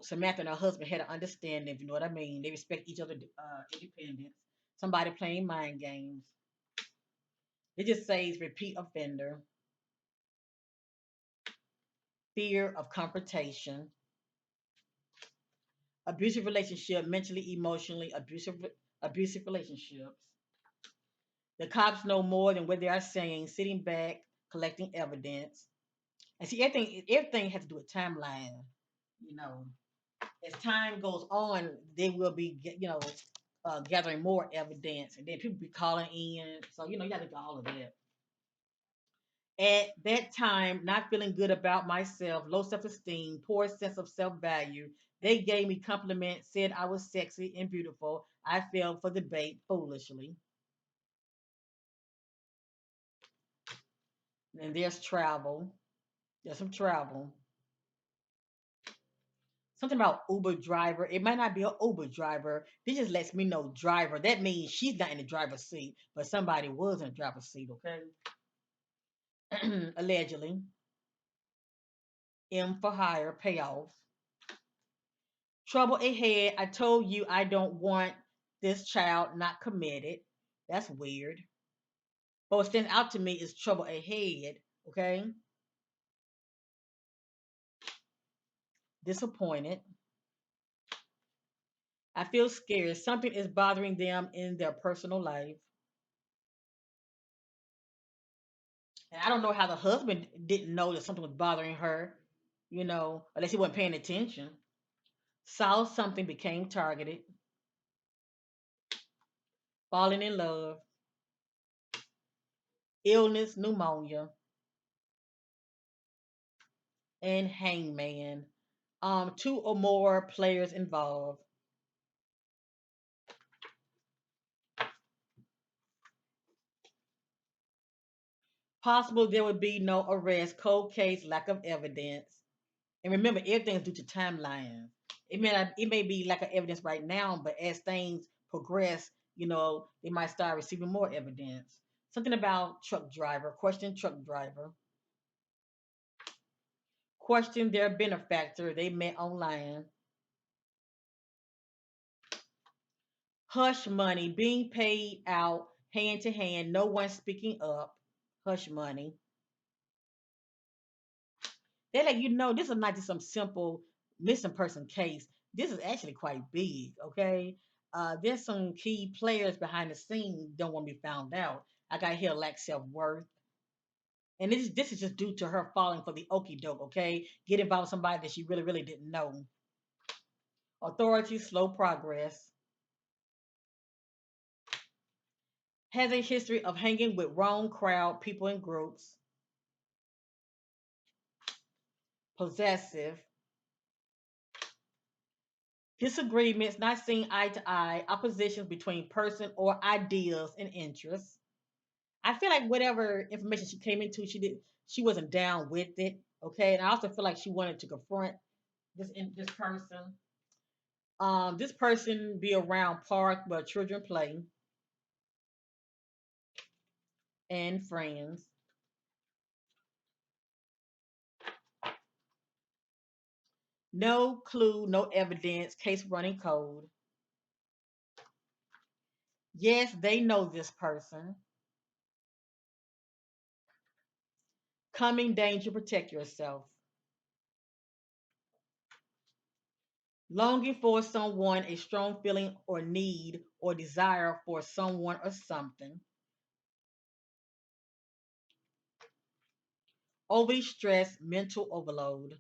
Speaker 1: Samantha and her husband had an understanding, if you know what I mean. They respect each other independence. Somebody playing mind games. It just says repeat offender, fear of confrontation, abusive relationship, mentally, emotionally abusive relationships. The cops know more than what they are saying, sitting back, collecting evidence. And see, everything has to do with timeline. You know, as time goes on, they will be, gathering more evidence, and then people be calling in. So you got to do all of that. At that time, not feeling good about myself, low self esteem, poor sense of self value. They gave me compliments, said I was sexy and beautiful. I fell for the bait foolishly. And there's travel. There's some travel. Something about Uber driver. It might not be an Uber driver. This just lets me know driver. That means she's not in the driver's seat, but somebody was in the driver's seat, okay? Allegedly. M for hire, payoff. Trouble ahead. I told you I don't want this child not committed. That's weird. But what stands out to me is trouble ahead, okay? Disappointed. I feel scared. Something is bothering them in their personal life. And I don't know how the husband didn't know that something was bothering her, unless he wasn't paying attention. Saw something, became targeted, falling in love, illness, pneumonia, and hangman. Two or more players involved. Possible there would be no arrest, cold case, lack of evidence. And remember, everything is due to timelines. It may be lack of evidence right now, but as things progress, they might start receiving more evidence. Something about truck driver, question truck driver, question their benefactor they met online, hush money being paid out hand to hand, no one speaking up, hush money. They let you know this is not just some simple missing person case. This is actually quite big, okay? There's some key players behind the scenes don't want to be found out. I got here lack self worth. And this is just due to her falling for the okie doke, okay? Get involved with somebody that she really, really didn't know. Authority, slow progress. Has a history of hanging with wrong crowd, people and groups. Possessive. Disagreements, not seeing eye to eye, oppositions between person or ideas and interests. I feel like whatever information she came into, she wasn't down with it. Okay, and I also feel like she wanted to confront this person. This person be around park where children play and friends. No clue, no evidence, case running cold. Yes, they know this person. Coming danger, protect yourself. Longing for someone, a strong feeling or need or desire for someone or something. Overly stressed, mental overload.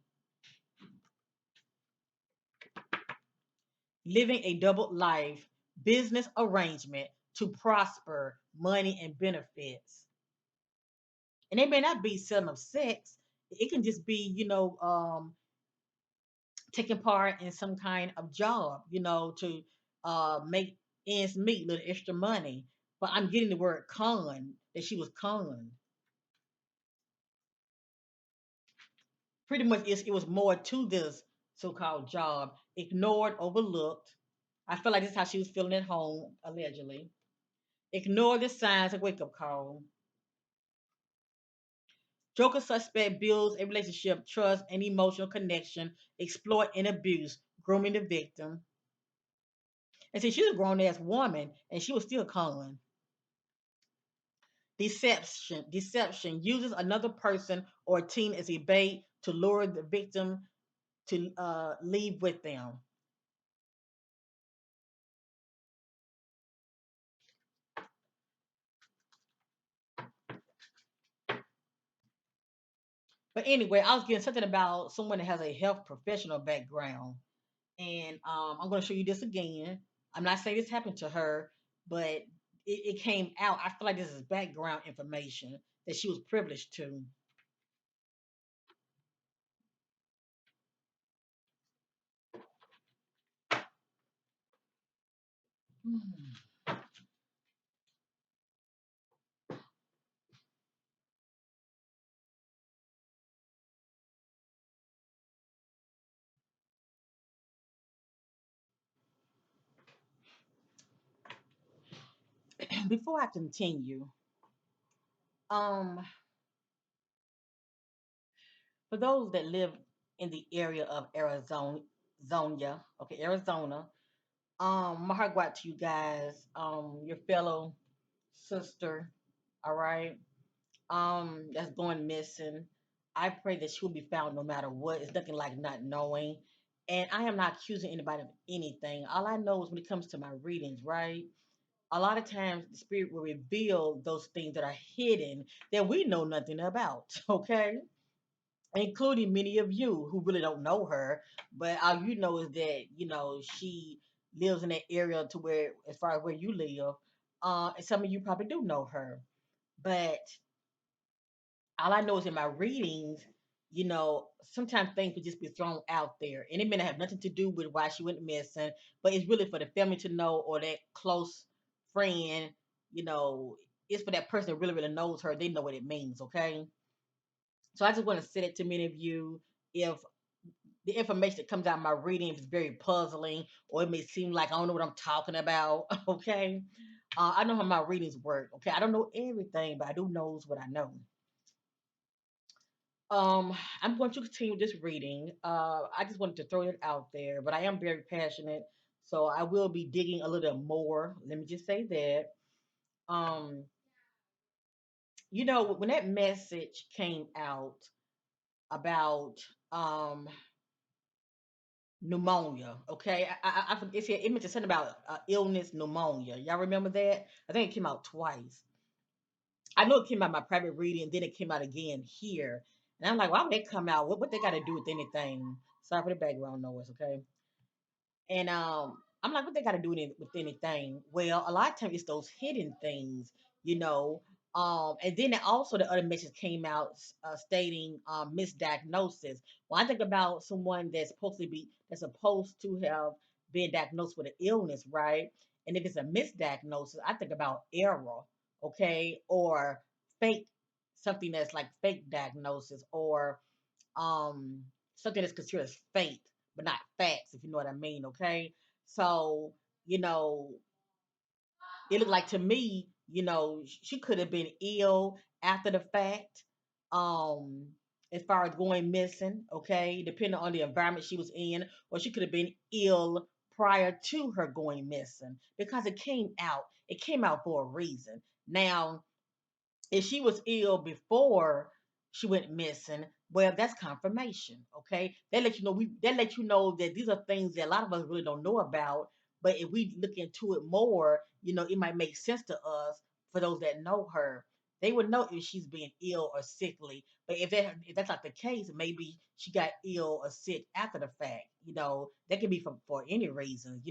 Speaker 1: Living a double life, business arrangement to prosper, money and benefits. And it may not be selling of sex. It can just be, taking part in some kind of job, to make ends meet, little extra money. But I'm getting the word con, that she was con. Pretty much it was more to this so-called job. Ignored, overlooked. I feel like this is how she was feeling at home, allegedly. Ignore the signs, a wake-up call. Joker suspect builds a relationship, trust, and emotional connection, exploit and abuse, grooming the victim. And see, she's a grown ass woman, and she was still con. Deception uses another person or team as a bait to lure the victim to leave with them. But anyway, I was getting something about someone that has a health professional background, and I'm going to show you this again. I'm not saying this happened to her, but it came out. I feel like this is background information that she was privileged to. Hmm. Before I continue, um, for those that live in the area of Arizona, my heart go out to you guys, your fellow sister, all right, that's going missing. I pray that she will be found no matter what. It's nothing like not knowing. And I am not accusing anybody of anything. All I know is when it comes to my readings, right? A lot of times the spirit will reveal those things that are hidden that we know nothing about, okay? Including many of you who really don't know her, but all you know is that she lives in that area to where, as far as where you live, and some of you probably do know her, but all I know is in my readings, sometimes things would just be thrown out there, and it may not have nothing to do with why she went missing, but it's really for the family to know, or that close friend, you know, it's for that person that really, really knows her. They know what it means, okay? So I just want to say it to many of you. If the information that comes out of my reading is very puzzling, or it may seem like I don't know what I'm talking about, okay? I know how my readings work, okay? I don't know everything, but I do knows what I know. I'm going to continue this reading. I just wanted to throw it out there, but I am very passionate, so I will be digging a little more. Let me just say that. Um, when that message came out about um pneumonia, okay, it mentioned something about illness pneumonia. Y'all remember that? I think it came out twice. I know it came out my private reading, and then it came out again here. And I'm like, why would they come out? What they got to do with anything? Sorry for the background noise, okay? And I'm like, what they got to do with anything? Well, a lot of times it's those hidden things, you know. And then also the other message came out stating misdiagnosis. When I think about someone that's supposed to have been diagnosed with an illness, right? And if it's a misdiagnosis, I think about error, okay, or fake something that's like fake diagnosis, or um something that's considered as fake but not facts, if you know what I mean, okay? So, you know, it looked like to me, she could have been ill after the fact. Um as far as going missing, okay, depending on the environment she was in, or she could have been ill prior to her going missing because it came out. It came out for a reason. Now, if she was ill before she went missing, well, that's confirmation. Okay, they let you know they let you know that these are things that a lot of us really don't know about. But if we look into it more, it might make sense to us for those that know her. They would know if she's being ill or sickly. But if that's not the case, maybe she got ill or sick after the fact. That can be for any reason.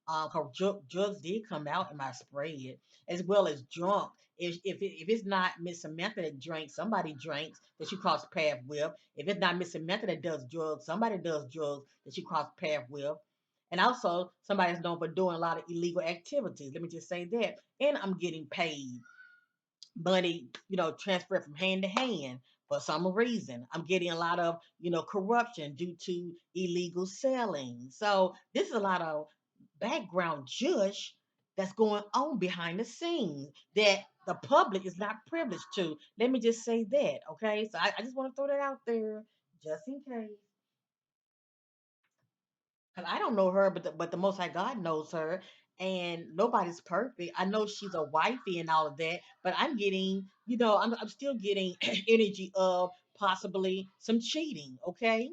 Speaker 1: Her drugs did come out in my spread, as well as drunk. If it's not Miss Samantha that drinks, somebody drinks that you cross paths with. If it's not Miss Samantha that does drugs, somebody does drugs that you cross paths with. And also, somebody's known for doing a lot of illegal activities. Let me just say that. And I'm getting paid money, transferred from hand to hand for some reason. I'm getting a lot of, corruption due to illegal selling. So this is a lot of background jush that's going on behind the scenes that the public is not privileged to. Let me just say that, okay? So I just want to throw that out there just in case. Because I don't know her, but the Most High God knows her, and nobody's perfect. I know she's a wifey and all of that, but I'm getting, I'm still getting energy of possibly some cheating, okay?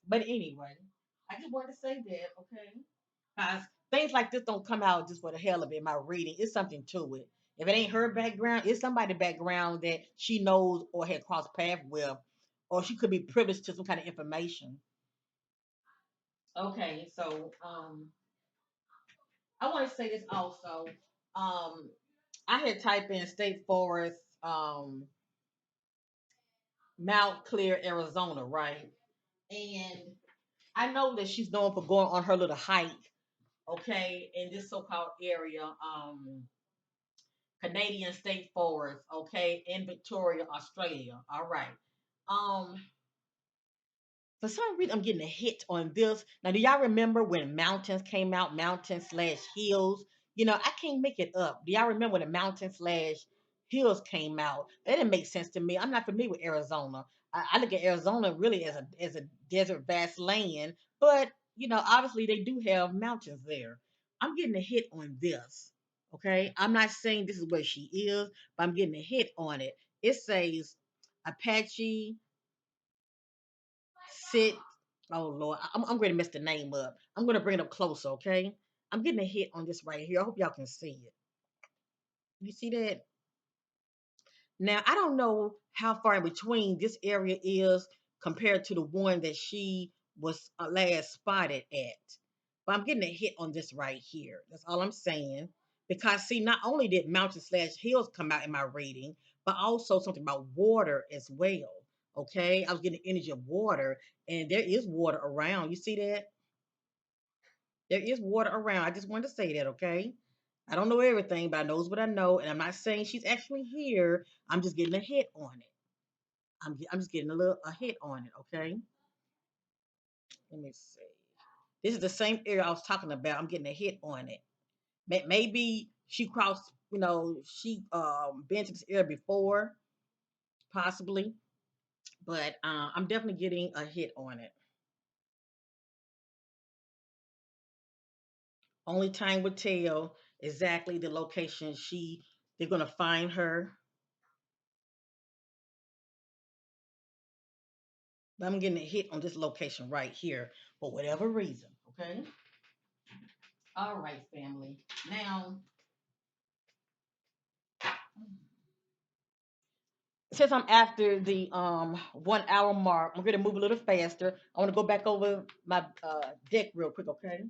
Speaker 1: But anyway, I just wanted to say that, okay? Because things like this don't come out just for the hell of it. My reading, it's something to it. If it ain't her background, it's somebody's background that she knows or had crossed paths with, or she could be privileged to some kind of information. Okay, so I want to say this also. Um, I had typed in State Forest, Mount Clear, Arizona, right? And I know that she's known for going on her little hike, okay, in this so-called area, Canadian State Forest, okay, in Victoria, Australia. All right. Um, for some reason, I'm getting a hit on this. Now, do y'all remember when mountains came out, mountains slash hills? I can't make it up. Do y'all remember when the mountains slash hills came out? That didn't make sense to me. I'm not familiar with Arizona. I look at Arizona really as a desert vast land, but obviously they do have mountains there. I'm getting a hit on this. Okay, I'm not saying this is where she is, but I'm getting a hit on it. It says Apache sit. Oh Lord, I'm going to mess the name up. I'm going to bring it up closer, okay? I'm getting a hit on this right here. I hope y'all can see it. You see that? Now I don't know how far in between this area is compared to the one that she was last spotted at, but I'm getting a hit on this right here. That's all I'm saying. Because see, not only did mountain slash hills come out in my reading, but also something about water as well. Okay, I was getting the energy of water, and there is water around. You see that? There is water around. I just wanted to say that, okay? I don't know everything, but I knows what I know, and I'm not saying she's actually here. I'm just getting a hit on it. I'm just getting a hit on it, okay? Let me see. This is the same area I was talking about. I'm getting a hit on it. Maybe she crossed, she been to this area before, possibly, but I'm definitely getting a hit on it. Only time would tell exactly the location they're gonna find her. But I'm getting a hit on this location right here for whatever reason. Okay. All right, family. Now, since I'm after the 1 hour mark, I'm gonna move a little faster. I want to go back over my deck real quick. Okay.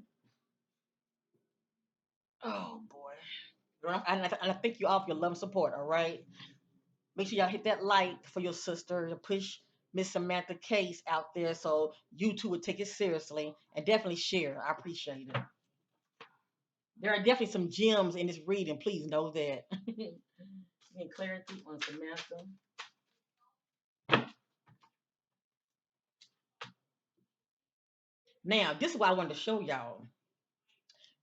Speaker 1: Oh boy. And I thank you all for your love and support. All right. Make sure y'all hit that like for your sister to push Miss Samantha case out there so you two would take it seriously and definitely share. I appreciate it. There are definitely some gems in this reading. Please know that. Getting clarity on Samantha. Now, this is what I wanted to show y'all.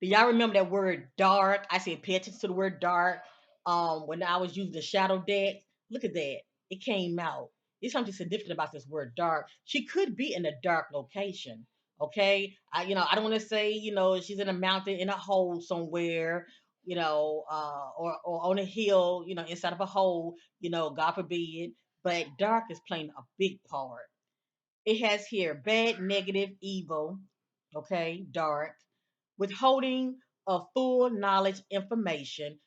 Speaker 1: Do y'all remember that word dark? I said pay attention to the word dark. When I was using the shadow deck, look at that. It came out. It's something significant about this word dark. She could be in a dark location. Okay. I don't want to say, she's in a mountain in a hole somewhere, or on a hill, inside of a hole, God forbid. But dark is playing a big part. It has here bad, negative, evil, okay, dark, withholding of full knowledge information,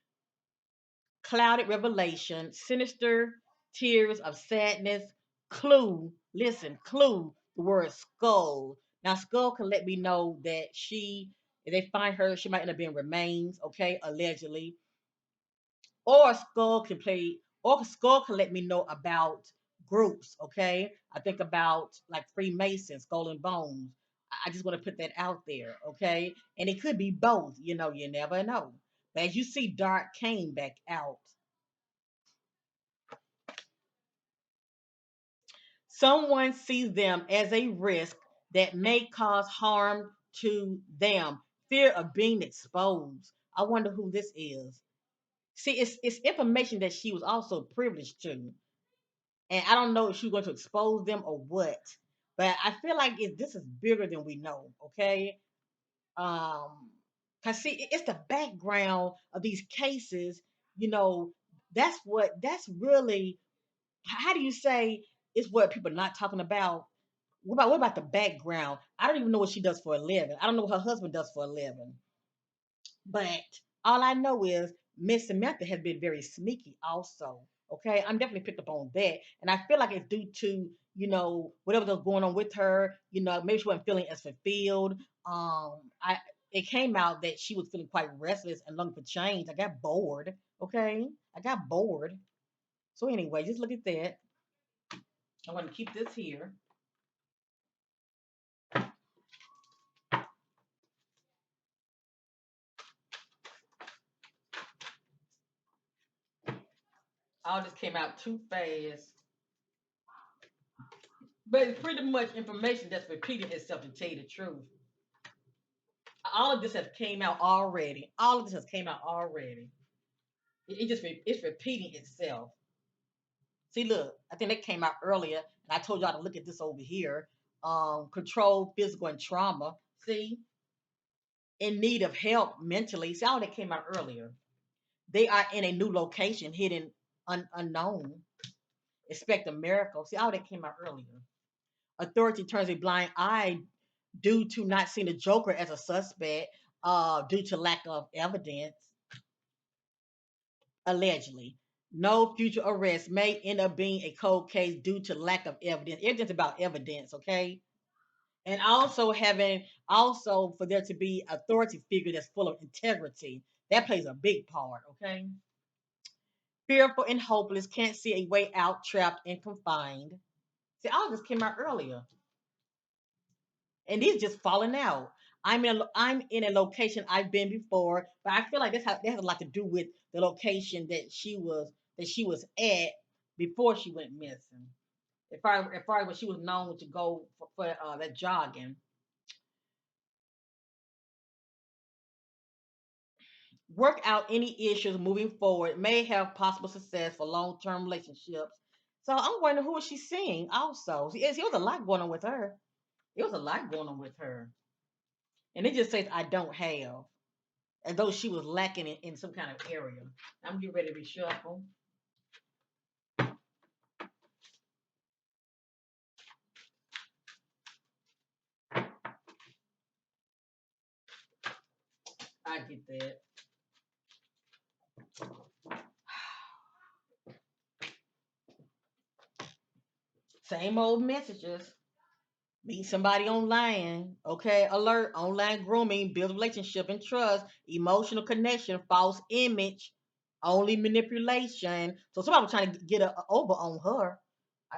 Speaker 1: clouded revelation, sinister tears of sadness, clue, listen, clue, the word skull. Now, skull can let me know that if they find her, she might end up being remains, okay, allegedly. Or skull can let me know about groups, okay? I think about like Freemasons, Skull and Bones. I just want to put that out there, okay? And it could be both, you never know. But as you see, Dark came back out. Someone sees them as a risk that may cause harm to them. Fear of being exposed. I wonder who this is. See, it's information that she was also privileged to, and I don't know if she's going to expose them or what. But I feel like this is bigger than we know. Okay, cause see, it's the background of these cases. You know, that's really, how do you say, it's what people are not talking about. What about the background? I don't even know what she does for a living. I don't know what her husband does for a living. But all I know is Miss Samantha has been very sneaky also. Okay. I'm definitely picked up on that. And I feel like it's due to, whatever was going on with her, maybe she wasn't feeling as fulfilled. I It came out that she was feeling quite restless and looking for change. I got bored. Okay. I got bored. So anyway, just look at that. I'm gonna keep this here. All this came out too fast. But it's pretty much information that's repeating itself, to tell you the truth. All of this has came out already. All of this has came out already. It's repeating itself. See, look, I think that came out earlier, and I told y'all to look at this over here. Control, physical, and trauma. See, in need of help mentally. See, all that came out earlier. They are in a new location, hidden, unknown. Expect a miracle. See, all that came out earlier. Authority turns a blind eye due to not seeing the Joker as a suspect, due to lack of evidence, allegedly. No future arrest may end up being a cold case due to lack of evidence. Everything's about evidence, okay? And also for there to be authority figure that's full of integrity, that plays a big part, okay? Fearful and hopeless, can't see a way out, trapped and confined. See, all this came out earlier. And these just falling out. I'm in a location I've been before, but I feel like that has a lot to do with the location that she was at before she went missing. If I when she was known to go for that jogging. Work out any issues moving forward, may have possible success for long term relationships. So I'm wondering who is she seeing also. See, it was a lot going on with her. It was a lot going on with her. And it just says I don't have, as though she was lacking in some kind of area. I'm getting ready to reshuffle. I get that. Same old messages. Meet somebody online. Okay, alert. Online grooming builds relationship and trust, emotional connection, false image, only manipulation. So somebody was trying to get over on her.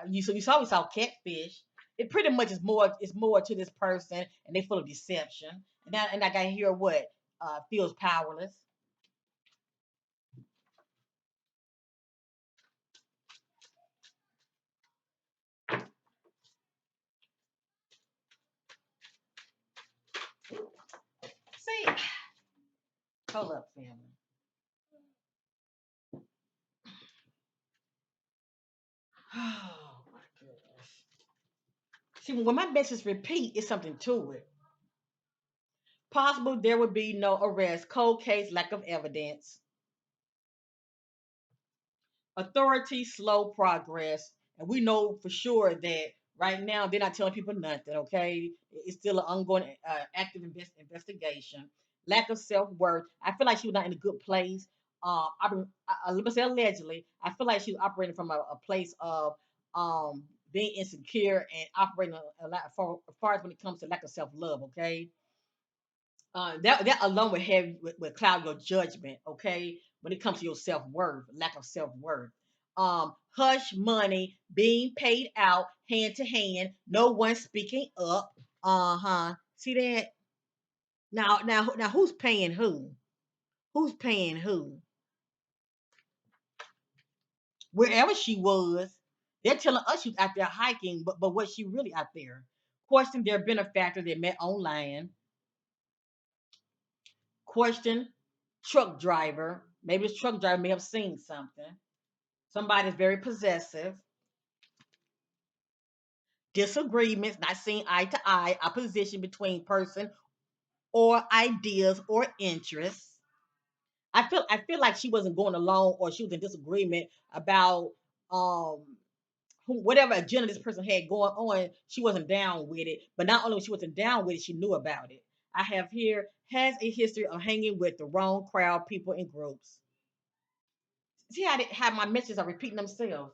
Speaker 1: We saw catfish. It pretty much is more to this person, and they full of deception. And I got to hear what feels powerless. See, hold up, family. Oh See, when my message repeat, it's something to it. Possible there would be no arrest, cold case, lack of evidence, authority, slow progress. And we know for sure that right now they're not telling people nothing, okay? It's still an ongoing active investigation. Lack of self worth. I feel like she was not in a good place. Let me say allegedly. I feel like she was operating from a place of being insecure and operating a lot as far as when it comes to lack of self love, okay? That alone would cloud your judgment, okay, when it comes to your self-worth, lack of self-worth. Hush money being paid out hand to hand, no one speaking up. Uh-huh. See that? Now who's paying who? Who's paying who? Wherever she was, they're telling us she's out there hiking, but was she really out there? Question their benefactor they met online. Question truck driver. Maybe this truck driver may have seen something. Somebody's very possessive. Disagreements, not seeing eye to eye, opposition between person or ideas or interests. I feel like she wasn't going along or she was in disagreement about um whatever agenda this person had going on, she wasn't down with it. But not only she wasn't down with it, she knew about it. I have here has a history of hanging with the wrong crowd, people, and groups. See how my messages are repeating themselves.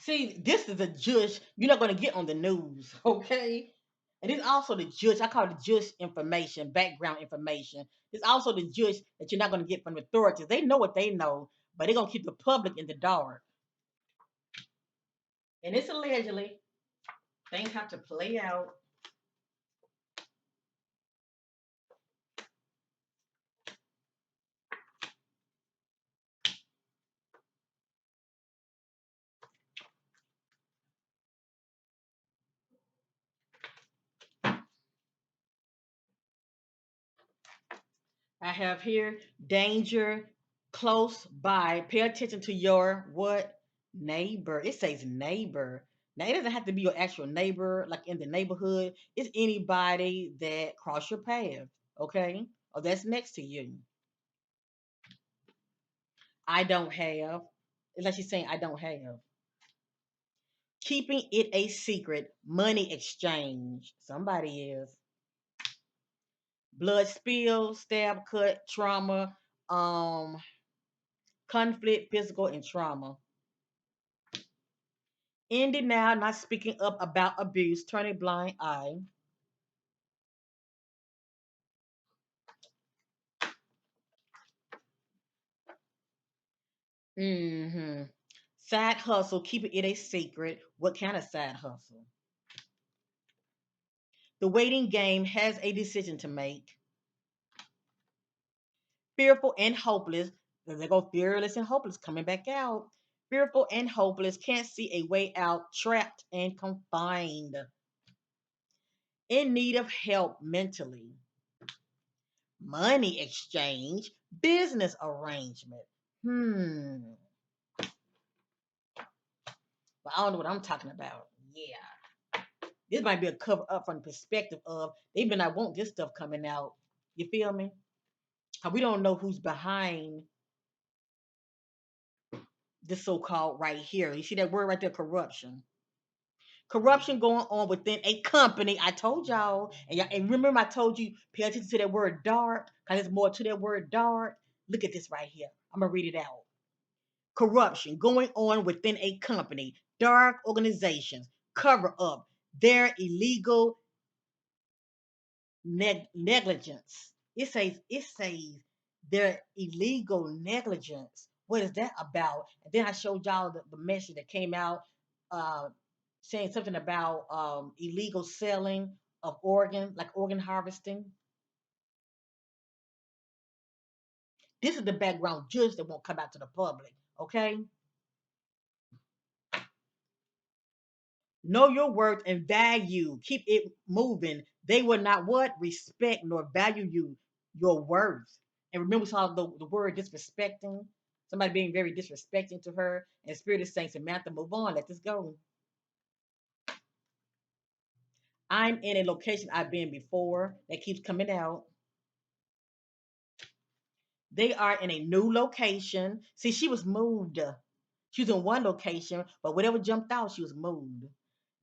Speaker 1: See, this is a judge you're not going to get on the news, okay? And it's also the judge. I call it the judge information, background information. It's also the judge that you're not going to get from the authorities. They know what they know, but they're going to keep the public in the dark. And it's allegedly things have to play out. I have here danger close by. Pay attention to your what neighbor. It says neighbor. Now it doesn't have to be your actual neighbor, like in the neighborhood. It's anybody that cross your path, okay, or that's next to you. I don't have. It's like she's saying I don't have. Keeping it a secret. Money exchange. Somebody is. Blood spill, stab, cut, trauma, um, conflict, physical, and trauma. In denial, not speaking up about abuse, turning a blind eye. Hmm. Side hustle, keeping it a secret. What kind of side hustle? The waiting game has a decision to make. Fearful and hopeless. There they go, fearless and hopeless coming back out. Fearful and hopeless, can't see a way out, trapped and confined. In need of help mentally. Money exchange, business arrangement. Hmm. But I don't know what I'm talking about. Yeah. This might be a cover up from the perspective of they may not want this stuff coming out. You feel me? How we don't know who's behind this so-called right here. You see that word right there, corruption. Corruption going on within a company. I told and remember I told you pay attention to that word dark, because there's more to that word dark. Look at this right here. I'm gonna read it out. Corruption going on within a company, dark organizations, cover up, their illegal negligence. It says their illegal negligence. What is that about? And then I showed y'all the message that came out, uh, saying something about illegal selling of organ, like organ harvesting. This is the background judge that won't come out to the public. Okay, know your worth and value. Keep it moving. They will not what respect nor value your worth. And remember, we saw the word disrespecting. Somebody being very disrespecting to her. And Spirit is saying, Samantha, move on. Let this go. I'm in a location I've been before that keeps coming out. They are in a new location. See, she was moved. She was in one location, but whatever jumped out, she was moved.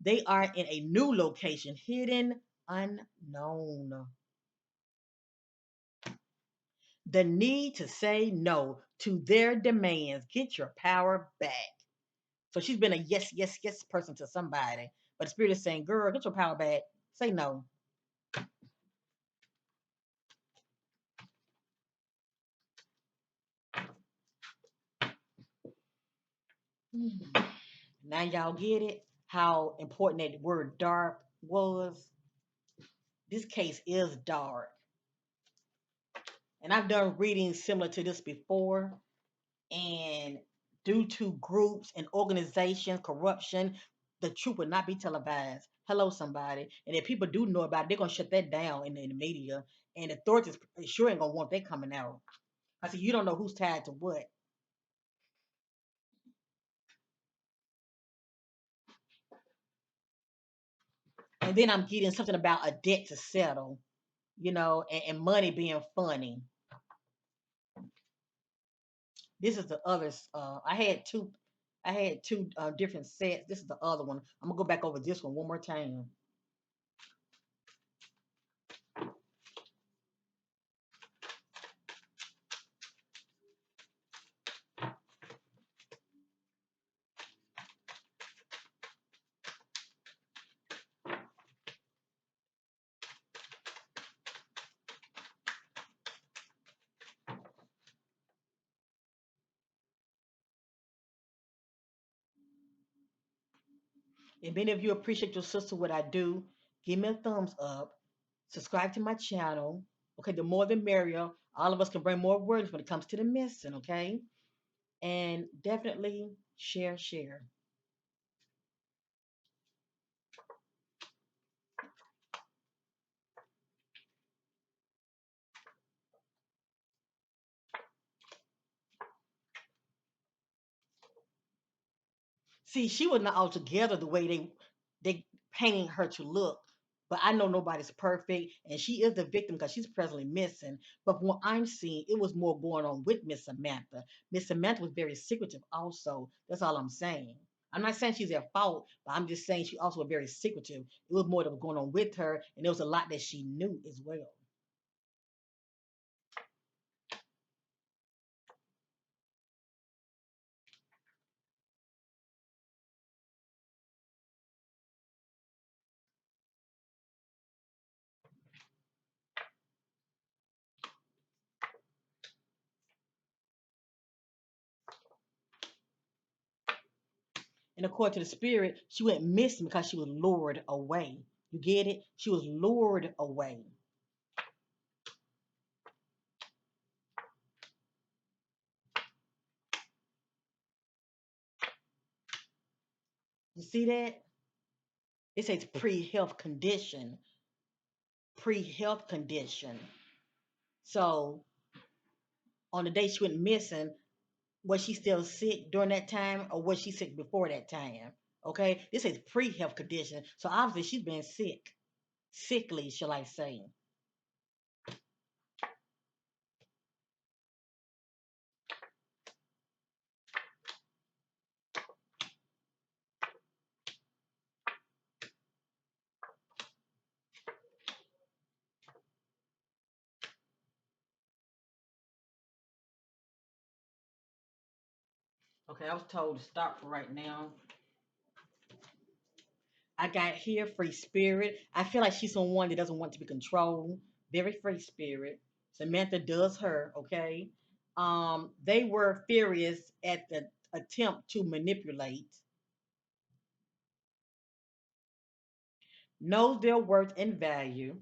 Speaker 1: They are in a new location, hidden, unknown. The need to say no to their demands. Get your power back. So she's been a yes, yes, yes person to somebody. But the Spirit is saying, girl, get your power back. Say no. Now y'all get it? How important that word dark was? This case is dark. And I've done readings similar to this before. And due to groups and organizations, corruption, the truth would not be televised. Hello, somebody. And if people do know about it, they're gonna shut that down in the media. And authorities sure ain't gonna want that coming out. I said, you don't know who's tied to what. And then I'm getting something about a debt to settle, and money being funny. This is the others. I had two different sets. This is the other one. I'm gonna go back over this one more time. If many of you appreciate your sister, what I do, give me a thumbs up. Subscribe to my channel. Okay, the more the merrier. All of us can bring more words when it comes to the missing. Okay, and definitely share, share. See, she was not altogether the way they painting her to look. But I know nobody's perfect, and she is the victim because she's presently missing. But from what I'm seeing, it was more going on with Miss Samantha. Miss Samantha was very secretive, also. That's all I'm saying. I'm not saying she's at fault, but I'm just saying she also was very secretive. It was more that was going on with her, and there was a lot that she knew as well. And according to the spirit, she went missing because she was lured away. You get it? She was lured away. You see that? It says pre-health condition. Pre-health condition. So on the day she went missing, was she still sick during that time or was she sick before that time? Okay, this is pre-health condition. So obviously she's been sick. Sickly, shall I say. Okay, I was told to stop for right now. I got here free spirit. I feel like she's someone that doesn't want to be controlled. Very free spirit. Samantha does her, okay? They were furious at the attempt to manipulate, knows their worth and value.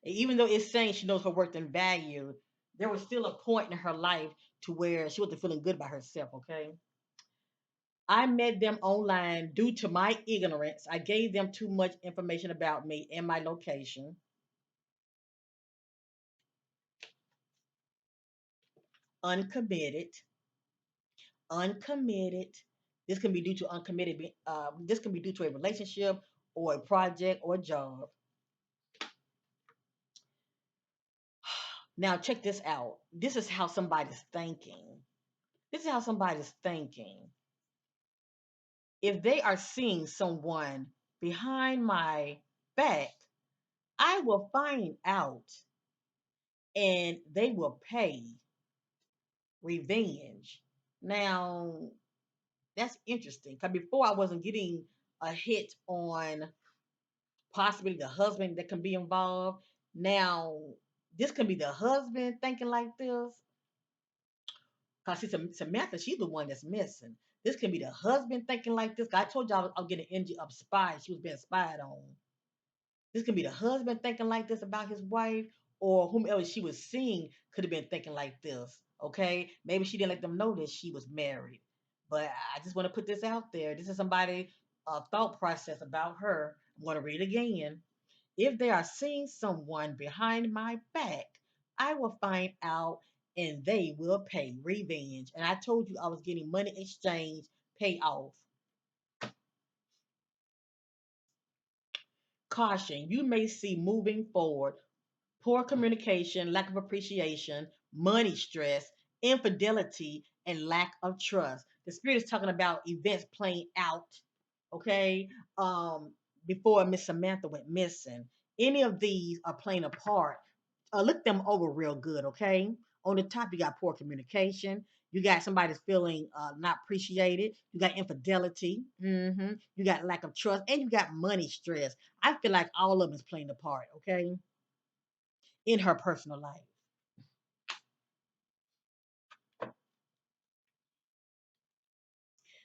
Speaker 1: And even though it's saying she knows her worth and value, there was still a point in her life to where she wasn't feeling good about herself, okay? I met them online due to my ignorance. I gave them too much information about me and my location. Uncommitted, uncommitted. This can be due to uncommitted. This can be due to a relationship or a project or a job. Now check this out. This is how somebody's thinking. This is how somebody's thinking. If they are seeing someone behind my back, I will find out and they will pay revenge. Now, that's interesting because before I wasn't getting a hit on possibly the husband that can be involved. Now, this can be the husband thinking like this. Because see, Samantha, she's the one that's missing. This can be the husband thinking like this. 'Cause I told y'all I was getting energy of spy. She was being spied on. This could be the husband thinking like this about his wife, or whomever she was seeing could have been thinking like this. Okay, maybe she didn't let them know that she was married. But I just want to put this out there. This is somebody' thought process about her. I'm going to read again. If they are seeing someone behind my back, I will find out and they will pay revenge. And I told you I was getting money exchange payoff. Caution, you may see moving forward poor communication, lack of appreciation, money stress, infidelity, and lack of trust. The spirit is talking about events playing out, okay, before Miss Samantha went missing. Any of these are playing a part. Look them over real good, okay? On the top, you got poor communication. You got somebody that's feeling not appreciated. You got infidelity. You got lack of trust, and you got money stress. I feel like all of them is playing a part, okay, in her personal life.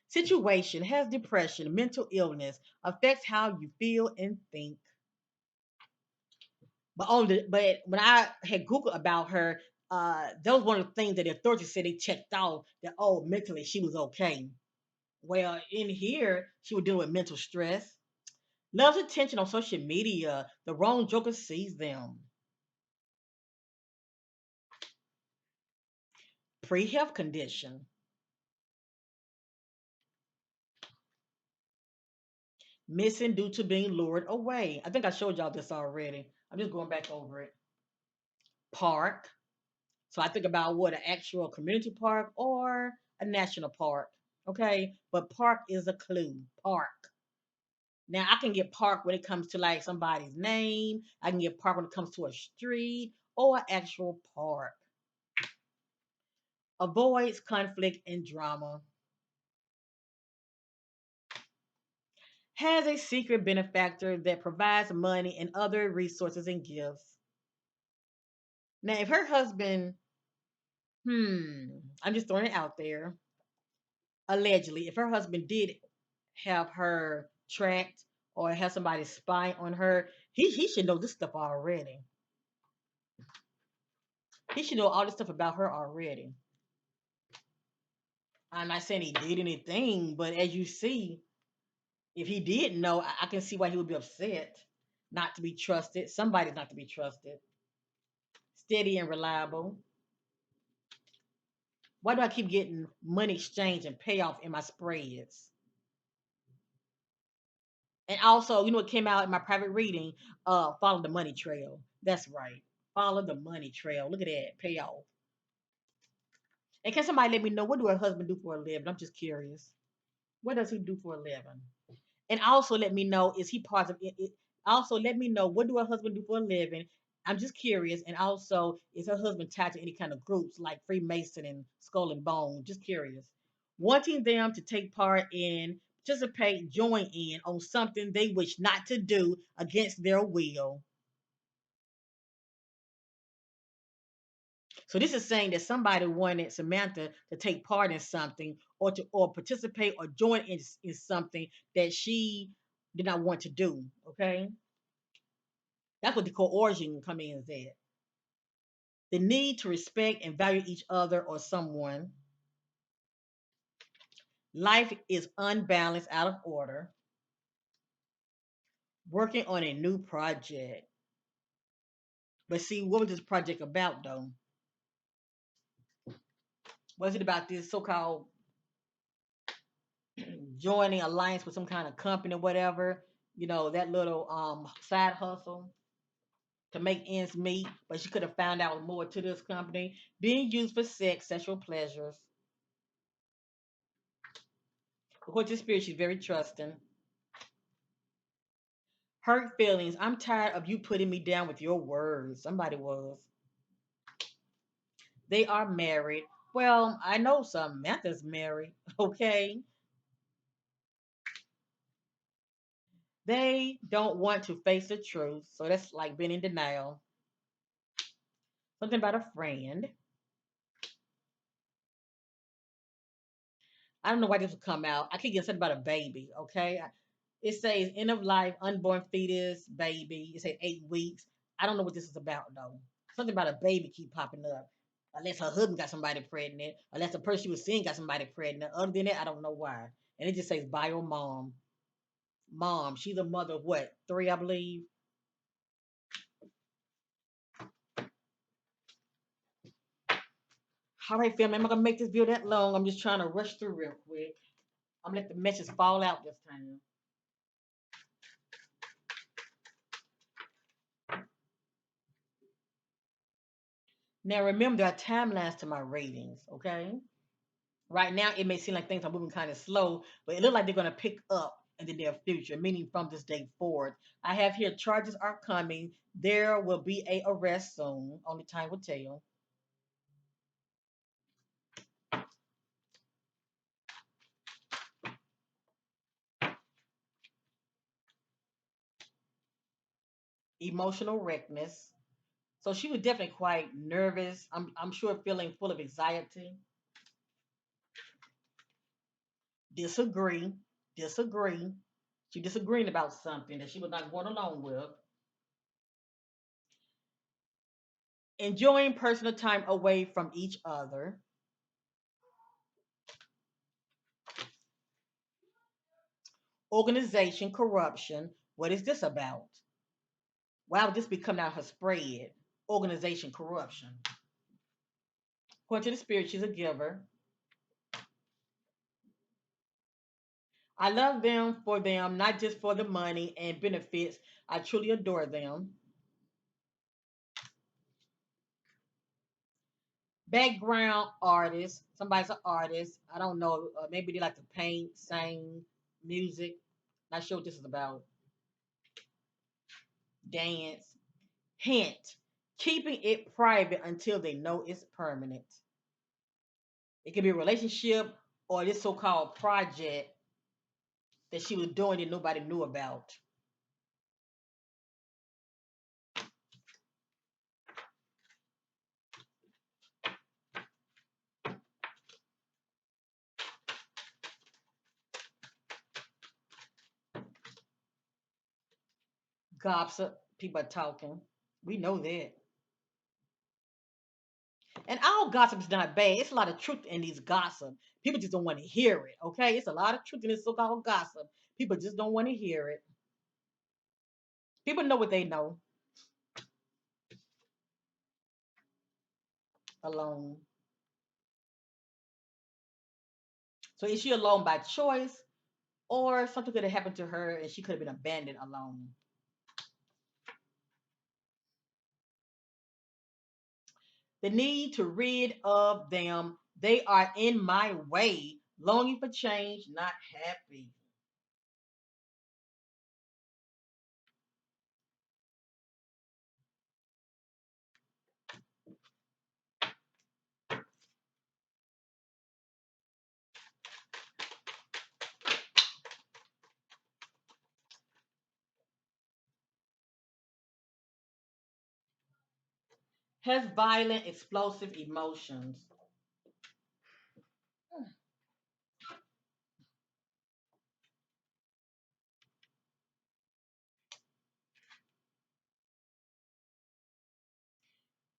Speaker 1: Situation has depression, mental illness, affects how you feel and think. But when I had Googled about her, that was one of the things that the authorities said they checked out that mentally she was okay. Well, in here she was dealing with mental stress, loves attention on social media. The wrong joker sees them. Pre-health condition, missing due to being lured away. I think I showed y'all this already. I'm just going back over it. Park. So I think about what an actual community park or a national park. Okay, but park is a clue. Park. Now I can get park when it comes to like somebody's name. I can get park when it comes to a street or an actual park. Avoids conflict and drama. Has a secret benefactor that provides money and other resources and gifts. Now, if her husband, I'm just throwing it out there, allegedly, if her husband did have her tracked or have somebody spy on her, he should know this stuff already. He should know all this stuff about her already. I'm not saying he did anything, but as you see, if he did know, I can see why he would be upset. Not to be trusted. Somebody's not to be trusted. Steady and reliable. Why do I keep getting money exchange and payoff in my spreads? And also, you know what came out in my private reading? Follow the money trail. That's right. Follow the money trail. Look at that. Payoff. And can somebody let me know what do her husband do for a living? I'm just curious. What does he do for a living? And also let me know is he part of it? Also let me know what do her husband do for a living? I'm just curious. And also is her husband tied to any kind of groups like Freemason and Skull and Bone? Just curious. Wanting them to take part in participate, join in on something they wish not to do against their will. So this is saying that somebody wanted Samantha to take part in something or participate or join in something that she did not want to do. Okay, that's what the coercion come in is at. The need to respect and value each other or someone. Life is unbalanced, out of order. Working on a new project. But see, what was this project about though? Was it about this so-called joining alliance with some kind of company or whatever? You know, that little side hustle to make ends meet, but she could have found out more to this company. Being used for sex, sexual pleasures. According to spirit, she's very trusting. Hurt feelings. I'm tired of you putting me down with your words. Somebody was. They are married. Well, I know Samantha's married. Okay. They don't want to face the truth. So that's like being in denial. Something about a friend. I don't know why this would come out. I keep getting something about a baby. Okay. It says end of life, unborn fetus, baby. It says 8 weeks. I don't know what this is about though. Something about a baby keep popping up. Unless her husband got somebody pregnant, unless the person she was seeing got somebody pregnant. Other than that, I don't know why. And it just says bio mom. Mom. She's a mother of what? 3, I believe. All right, family. I'm not gonna make this video that long. I'm just trying to rush through real quick. I'm gonna let the message fall out this time. Now remember, there are timelines to my ratings, okay? Right now, it may seem like things are moving kind of slow, but it looks like they're going to pick up in the near future, meaning from this day forward. I have here charges are coming. There will be a arrest soon. Only time will tell. Emotional wreckness. So she was definitely quite nervous. I'm sure feeling full of anxiety. Disagree. Disagree. She disagreeing about something that she was not going along with. Enjoying personal time away from each other. Organization corruption. What is this about? Why would this be coming out her spread? Organization corruption. According to the spirit, she's a giver. I love them for them, not just for the money and benefits. I truly adore them. Background artist. Somebody's an artist. I don't know. Maybe they like to paint, sing, music. Not sure what this is about. Dance. Hint. Keeping it private until they know it's permanent. It could be a relationship or this so-called project that she was doing that nobody knew about. Gossip, people are talking. We know that. And all gossip is not bad. It's a lot of truth in these gossip. People just don't want to hear it. Okay, it's a lot of truth in this so-called gossip. People just don't want to hear it. People know what they know. Alone. So is she alone by choice, or something could have happened to her and she could have been abandoned alone? The need to rid of them. They are in my way. Longing for change, not happy. Has violent, explosive emotions.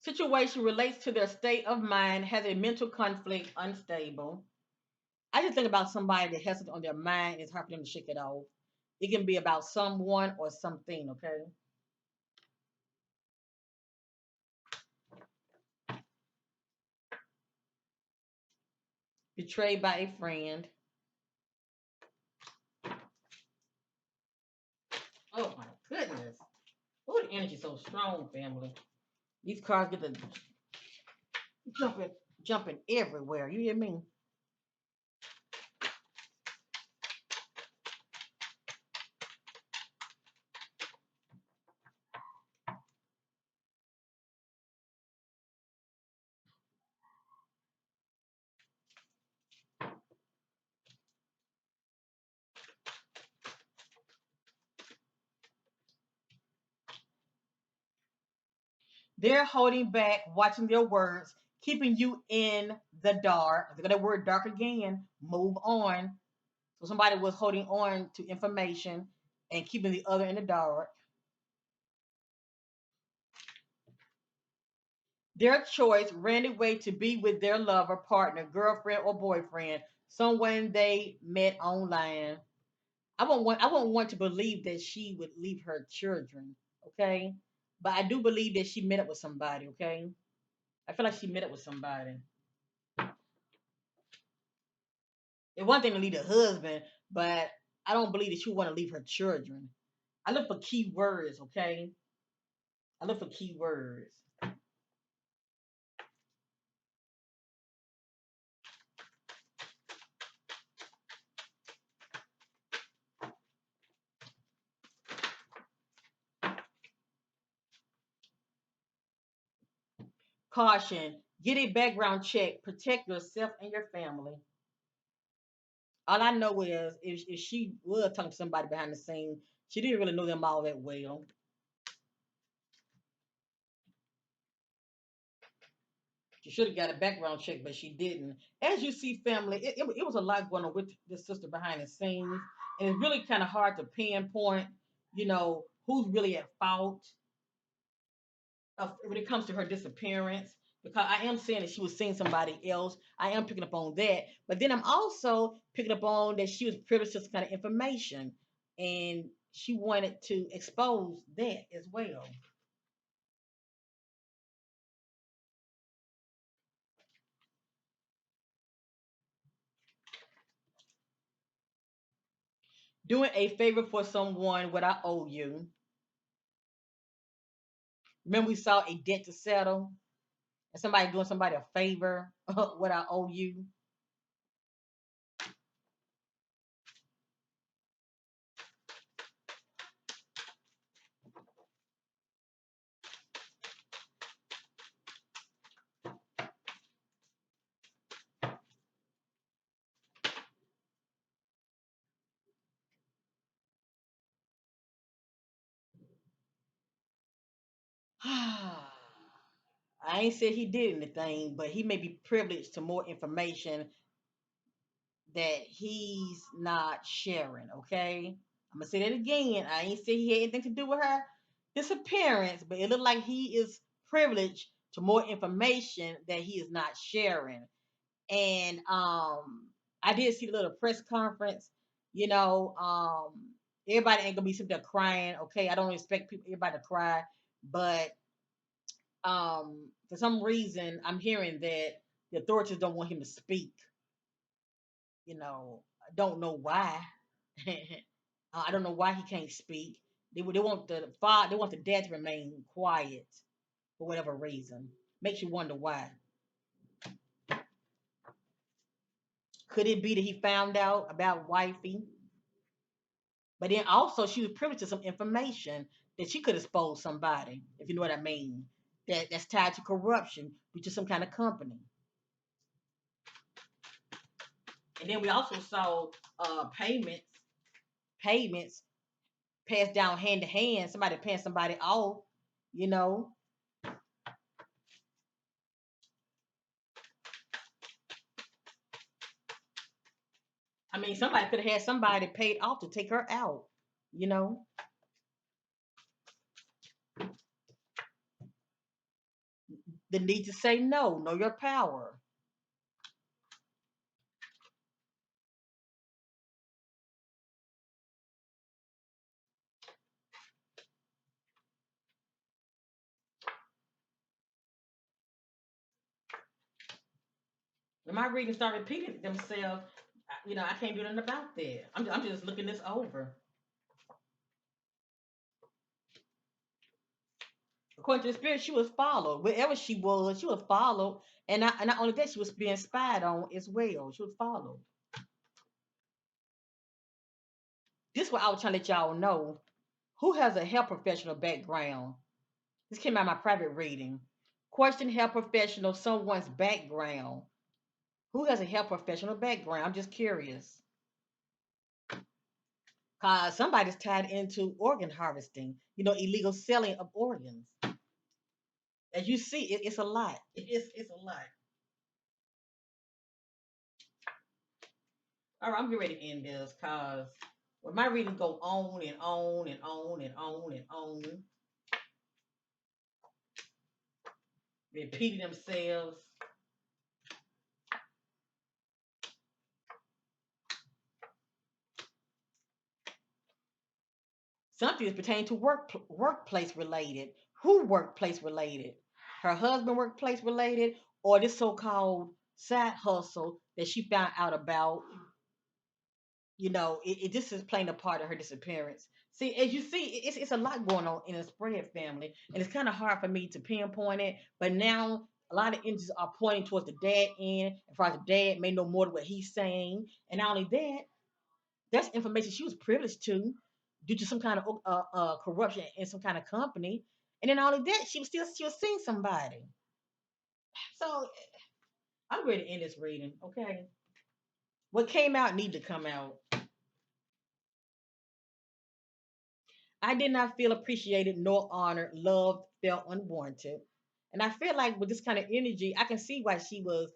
Speaker 1: Situation relates to their state of mind, has a mental conflict, unstable. I just think about somebody that has it on their mind, it's hard for them to shake it off. It can be about someone or something, okay? Betrayed by a friend. Oh my goodness. Oh, the energy so strong, family. These cars get the jumping, jumping everywhere. You hear me? They're holding back, watching their words, keeping you in the dark. Look at that word dark again. Move on. So somebody was holding on to information and keeping the other in the dark. Their choice ran away to be with their lover, partner, girlfriend, or boyfriend, someone they met online. I won't want to believe that she would leave her children, okay? But I do believe that she met up with somebody, okay? I feel like she met up with somebody. It's one thing to leave the husband, but I don't believe that she would want to leave her children. I look for key words, okay? I look for key words. Caution, get a background check, protect yourself and your family. All I know is if she was talking to somebody behind the scene, she didn't really know them all that well. She should have got a background check, but she didn't. As you see, family, it was a lot going on with this sister behind the scenes, and it's really kind of hard to pinpoint, who's really at fault when it comes to her disappearance. Because I am saying that she was seeing somebody else. I am picking up on that, but then I'm also picking up on that she was privileged to some kind of information, and she wanted to expose that as well. Doing a favor for someone what I owe you. Remember we saw a debt to settle and somebody doing somebody a favor what I owe you. I ain't said he did anything, but he may be privileged to more information that he's not sharing. Okay, I'm gonna say that again. I ain't say he had anything to do with her disappearance, but it looked like he is privileged to more information that he is not sharing. And I did see the little press conference. You know, everybody ain't gonna be sitting there crying. Okay, I don't expect everybody to cry, but for some reason, I'm hearing that the authorities don't want him to speak. I don't know why. I don't know why he can't speak. They want the father, they want the dad to remain quiet for whatever reason. Makes you wonder why. Could it be that he found out about wifey? But then also she was privy to some information that she could expose somebody, if you know what I mean. That's tied to corruption due to some kind of company. And then we also saw payments passed down hand to hand, somebody paying somebody off, you know. I mean, somebody could have had somebody paid off to take her out. You know, the need to say no, know your power. When my readings start repeating themselves, I can't do nothing about that. I'm just looking this over. According to the spirit, she was followed. Wherever she was followed. And not only that, she was being spied on as well. She was followed. This is what I was trying to let y'all know. Who has a health professional background? This came out of my private reading. Question health professional, someone's background. Who has a health professional background? I'm just curious. Cause somebody's tied into organ harvesting, illegal selling of organs. As you see, it's a lot. It's a lot. All right, I'm getting ready to end this because when my readings go on and on and on and on and on, repeating themselves, something is pertaining to workplace related. Who workplace related? Her husband workplace related, or this so-called side hustle that she found out about. This is playing a part of her disappearance. See, as you see, it's a lot going on in the spread family, and it's kind of hard for me to pinpoint it. But now a lot of images are pointing towards the dad end, as far as the dad may know more than what he's saying. And not only that, that's information she was privileged to due to some kind of corruption in some kind of company. And then not only that, she was seeing somebody. So I'm ready to end this reading. Okay, what came out need to come out. I did not feel appreciated nor honored, loved, felt unwanted. And I feel like with this kind of energy, I can see why she was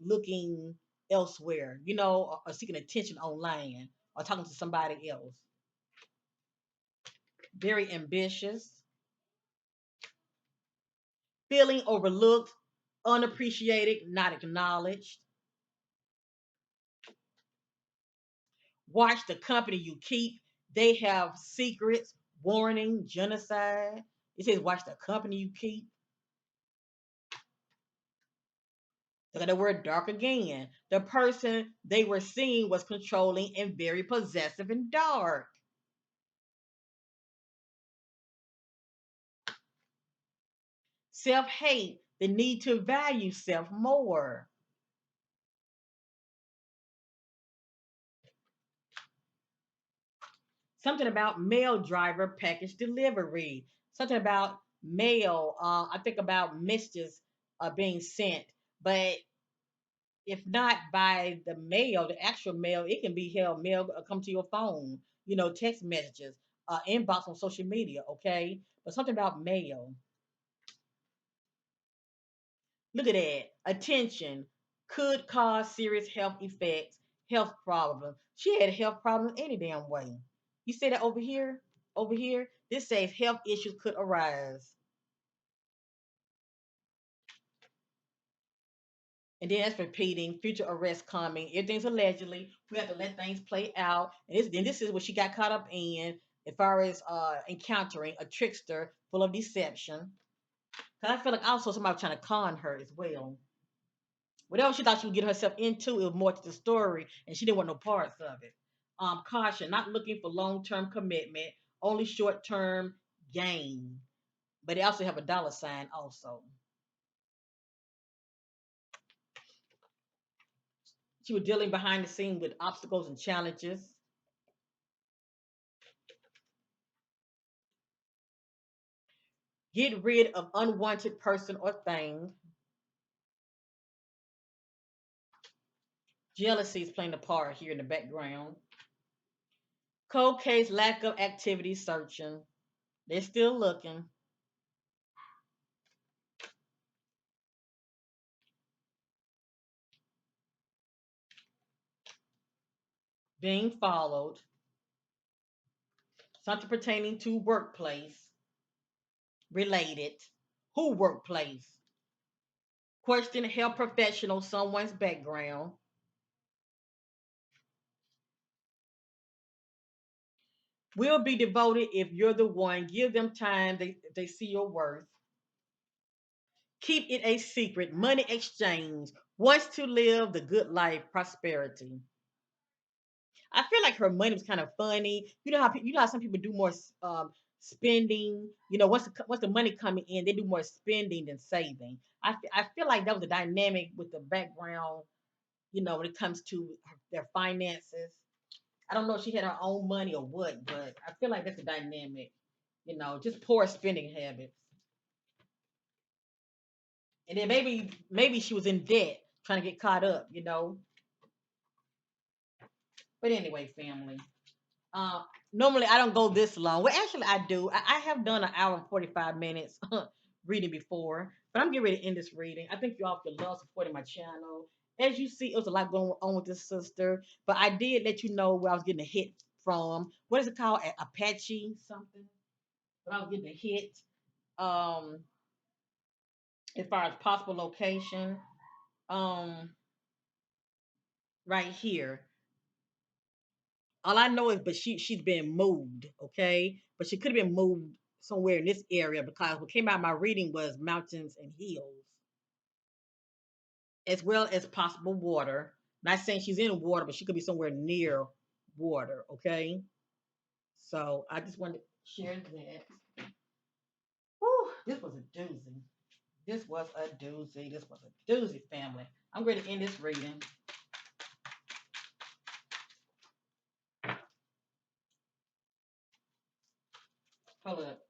Speaker 1: looking elsewhere, or seeking attention online or talking to somebody else. Very ambitious, feeling overlooked, unappreciated, not acknowledged. Watch the company you keep. They have secrets, warning, genocide. It says, watch the company you keep. Look at the word dark again. The person they were seeing was controlling and very possessive and dark. Self hate, the need to value self more. Something about mail driver package delivery. Something about mail. I think about messages being sent. But if not by the mail, the actual mail, it can be held mail come to your phone, text messages, inbox on social media, okay? But something about mail. Look at that. Attention could cause serious health effects, health problems. She had a health problem any damn way. You see that over here? Over here? This says health issues could arise. And then it's repeating, future arrest coming. Everything's allegedly. We have to let things play out. And this is what she got caught up in as far as encountering a trickster full of deception. Because I feel like also somebody was trying to con her as well. Whatever she thought she would get herself into, it was more to the story, and she didn't want no parts of it. Caution, not looking for long-term commitment, only short-term gain. But they also have a dollar sign also. She was dealing behind the scene with obstacles and challenges. Get rid of unwanted person or thing. Jealousy is playing a part here in the background. Cold case, lack of activity searching. They're still looking. being followed, something pertaining to workplace related, who workplace, question health professional, someone's background, will be devoted if you're the one, give them time, they see your worth, keep it a secret, money exchange, wants to live the good life, prosperity. I feel like her money was kind of funny. You know how some people do more spending. You know, once the money coming in, they do more spending than saving. I feel like that was the dynamic with the background. You know, when it comes to their finances. I don't know if she had her own money or what, but I feel like that's the dynamic. You know, just poor spending habits. And then maybe she was in debt trying to get caught up. You know, but anyway, family. Uh, Normally I don't go this long. Well, actually I do. I have done an hour and 45 minutes reading before, but I'm getting ready to end this reading. I think you all feel love supporting my channel. As you see, it was a lot going on with this sister, but I did let you know where I was getting a hit from. What is it called? Apache something. But I was getting a hit. Um, as far as possible location. Um, right here. All I know is, but she's been moved, okay? But she could have been moved somewhere in this area because what came out of my reading was mountains and hills, as well as possible water. Not saying she's in water, but she could be somewhere near water, okay? So I just wanted to share that. Whew, this was a doozy. This was a doozy. This was a doozy, family. I'm going to end this reading. Hold up.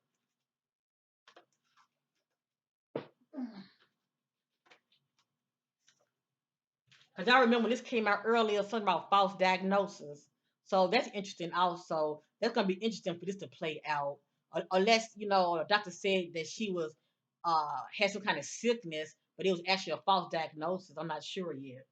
Speaker 1: Because I remember when this came out earlier, something about false diagnosis. So that's interesting also. That's going to be interesting for this to play out. Unless, you know, a doctor said that she was, had some kind of sickness, but it was actually a false diagnosis. I'm not sure yet.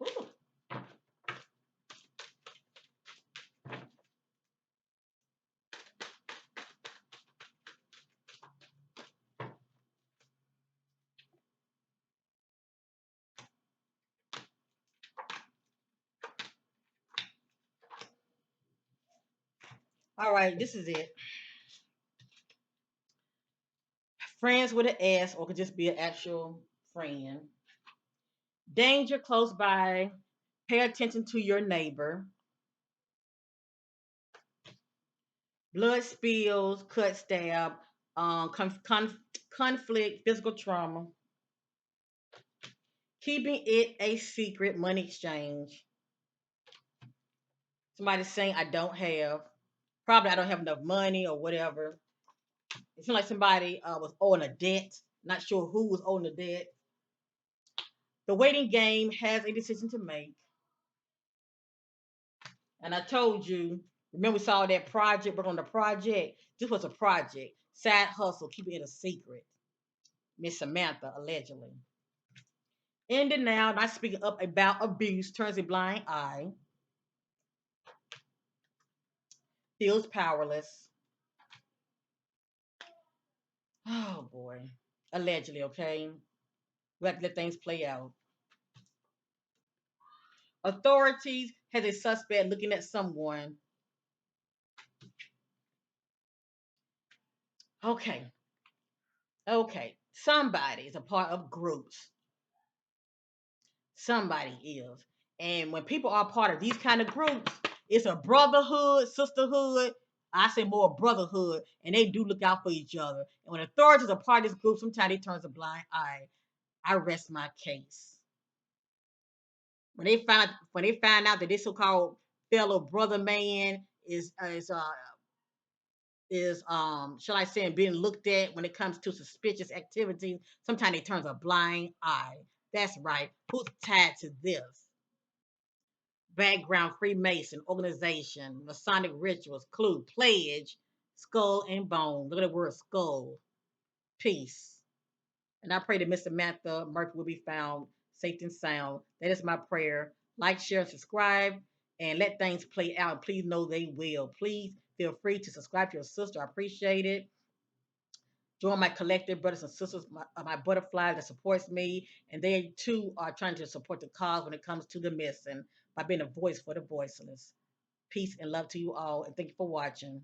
Speaker 1: Ooh. All right, this is it. Friends with an S, or could just be an actual friend. Danger close by. Pay attention to your neighbor. Blood spills, cut, stab, conflict, physical trauma. Keeping it a secret, money exchange. Somebody saying I don't have. Probably I don't have enough money or whatever. It seemed like somebody was owing a debt. Not sure who was owing the debt. The waiting game has a decision to make. And I told you, remember we saw that project, work on the project? This was a project. Side hustle, keeping it a secret. Miss Samantha, allegedly. Ending now, not speaking up about abuse, turns a blind eye, feels powerless. Oh boy. Allegedly, okay? We have to let things play out. Authorities has a suspect looking at someone. Okay, okay. Somebody is a part of groups. Somebody is. And when people are part of these kind of groups, it's a brotherhood, sisterhood. I say more brotherhood, and they do look out for each other. And when authorities are part of this group, sometimes they turn a blind eye. I rest my case. When they find out that this so-called fellow brother man is shall I say being looked at when it comes to suspicious activities, sometimes it turns a blind eye. That's right. Who's tied to this? Background Freemason, organization, Masonic rituals, clue, pledge, skull and bone. Look at the word skull. Peace. And I pray that Miss Samantha Murphy will be found safe and sound. That is my prayer. Like, share, and subscribe, and let things play out. Please know they will. Please feel free to subscribe to your sister. I appreciate it. Join my collective brothers and sisters, my butterfly that supports me, and they too are trying to support the cause when it comes to the missing by being a voice for the voiceless. Peace and love to you all, and thank you for watching.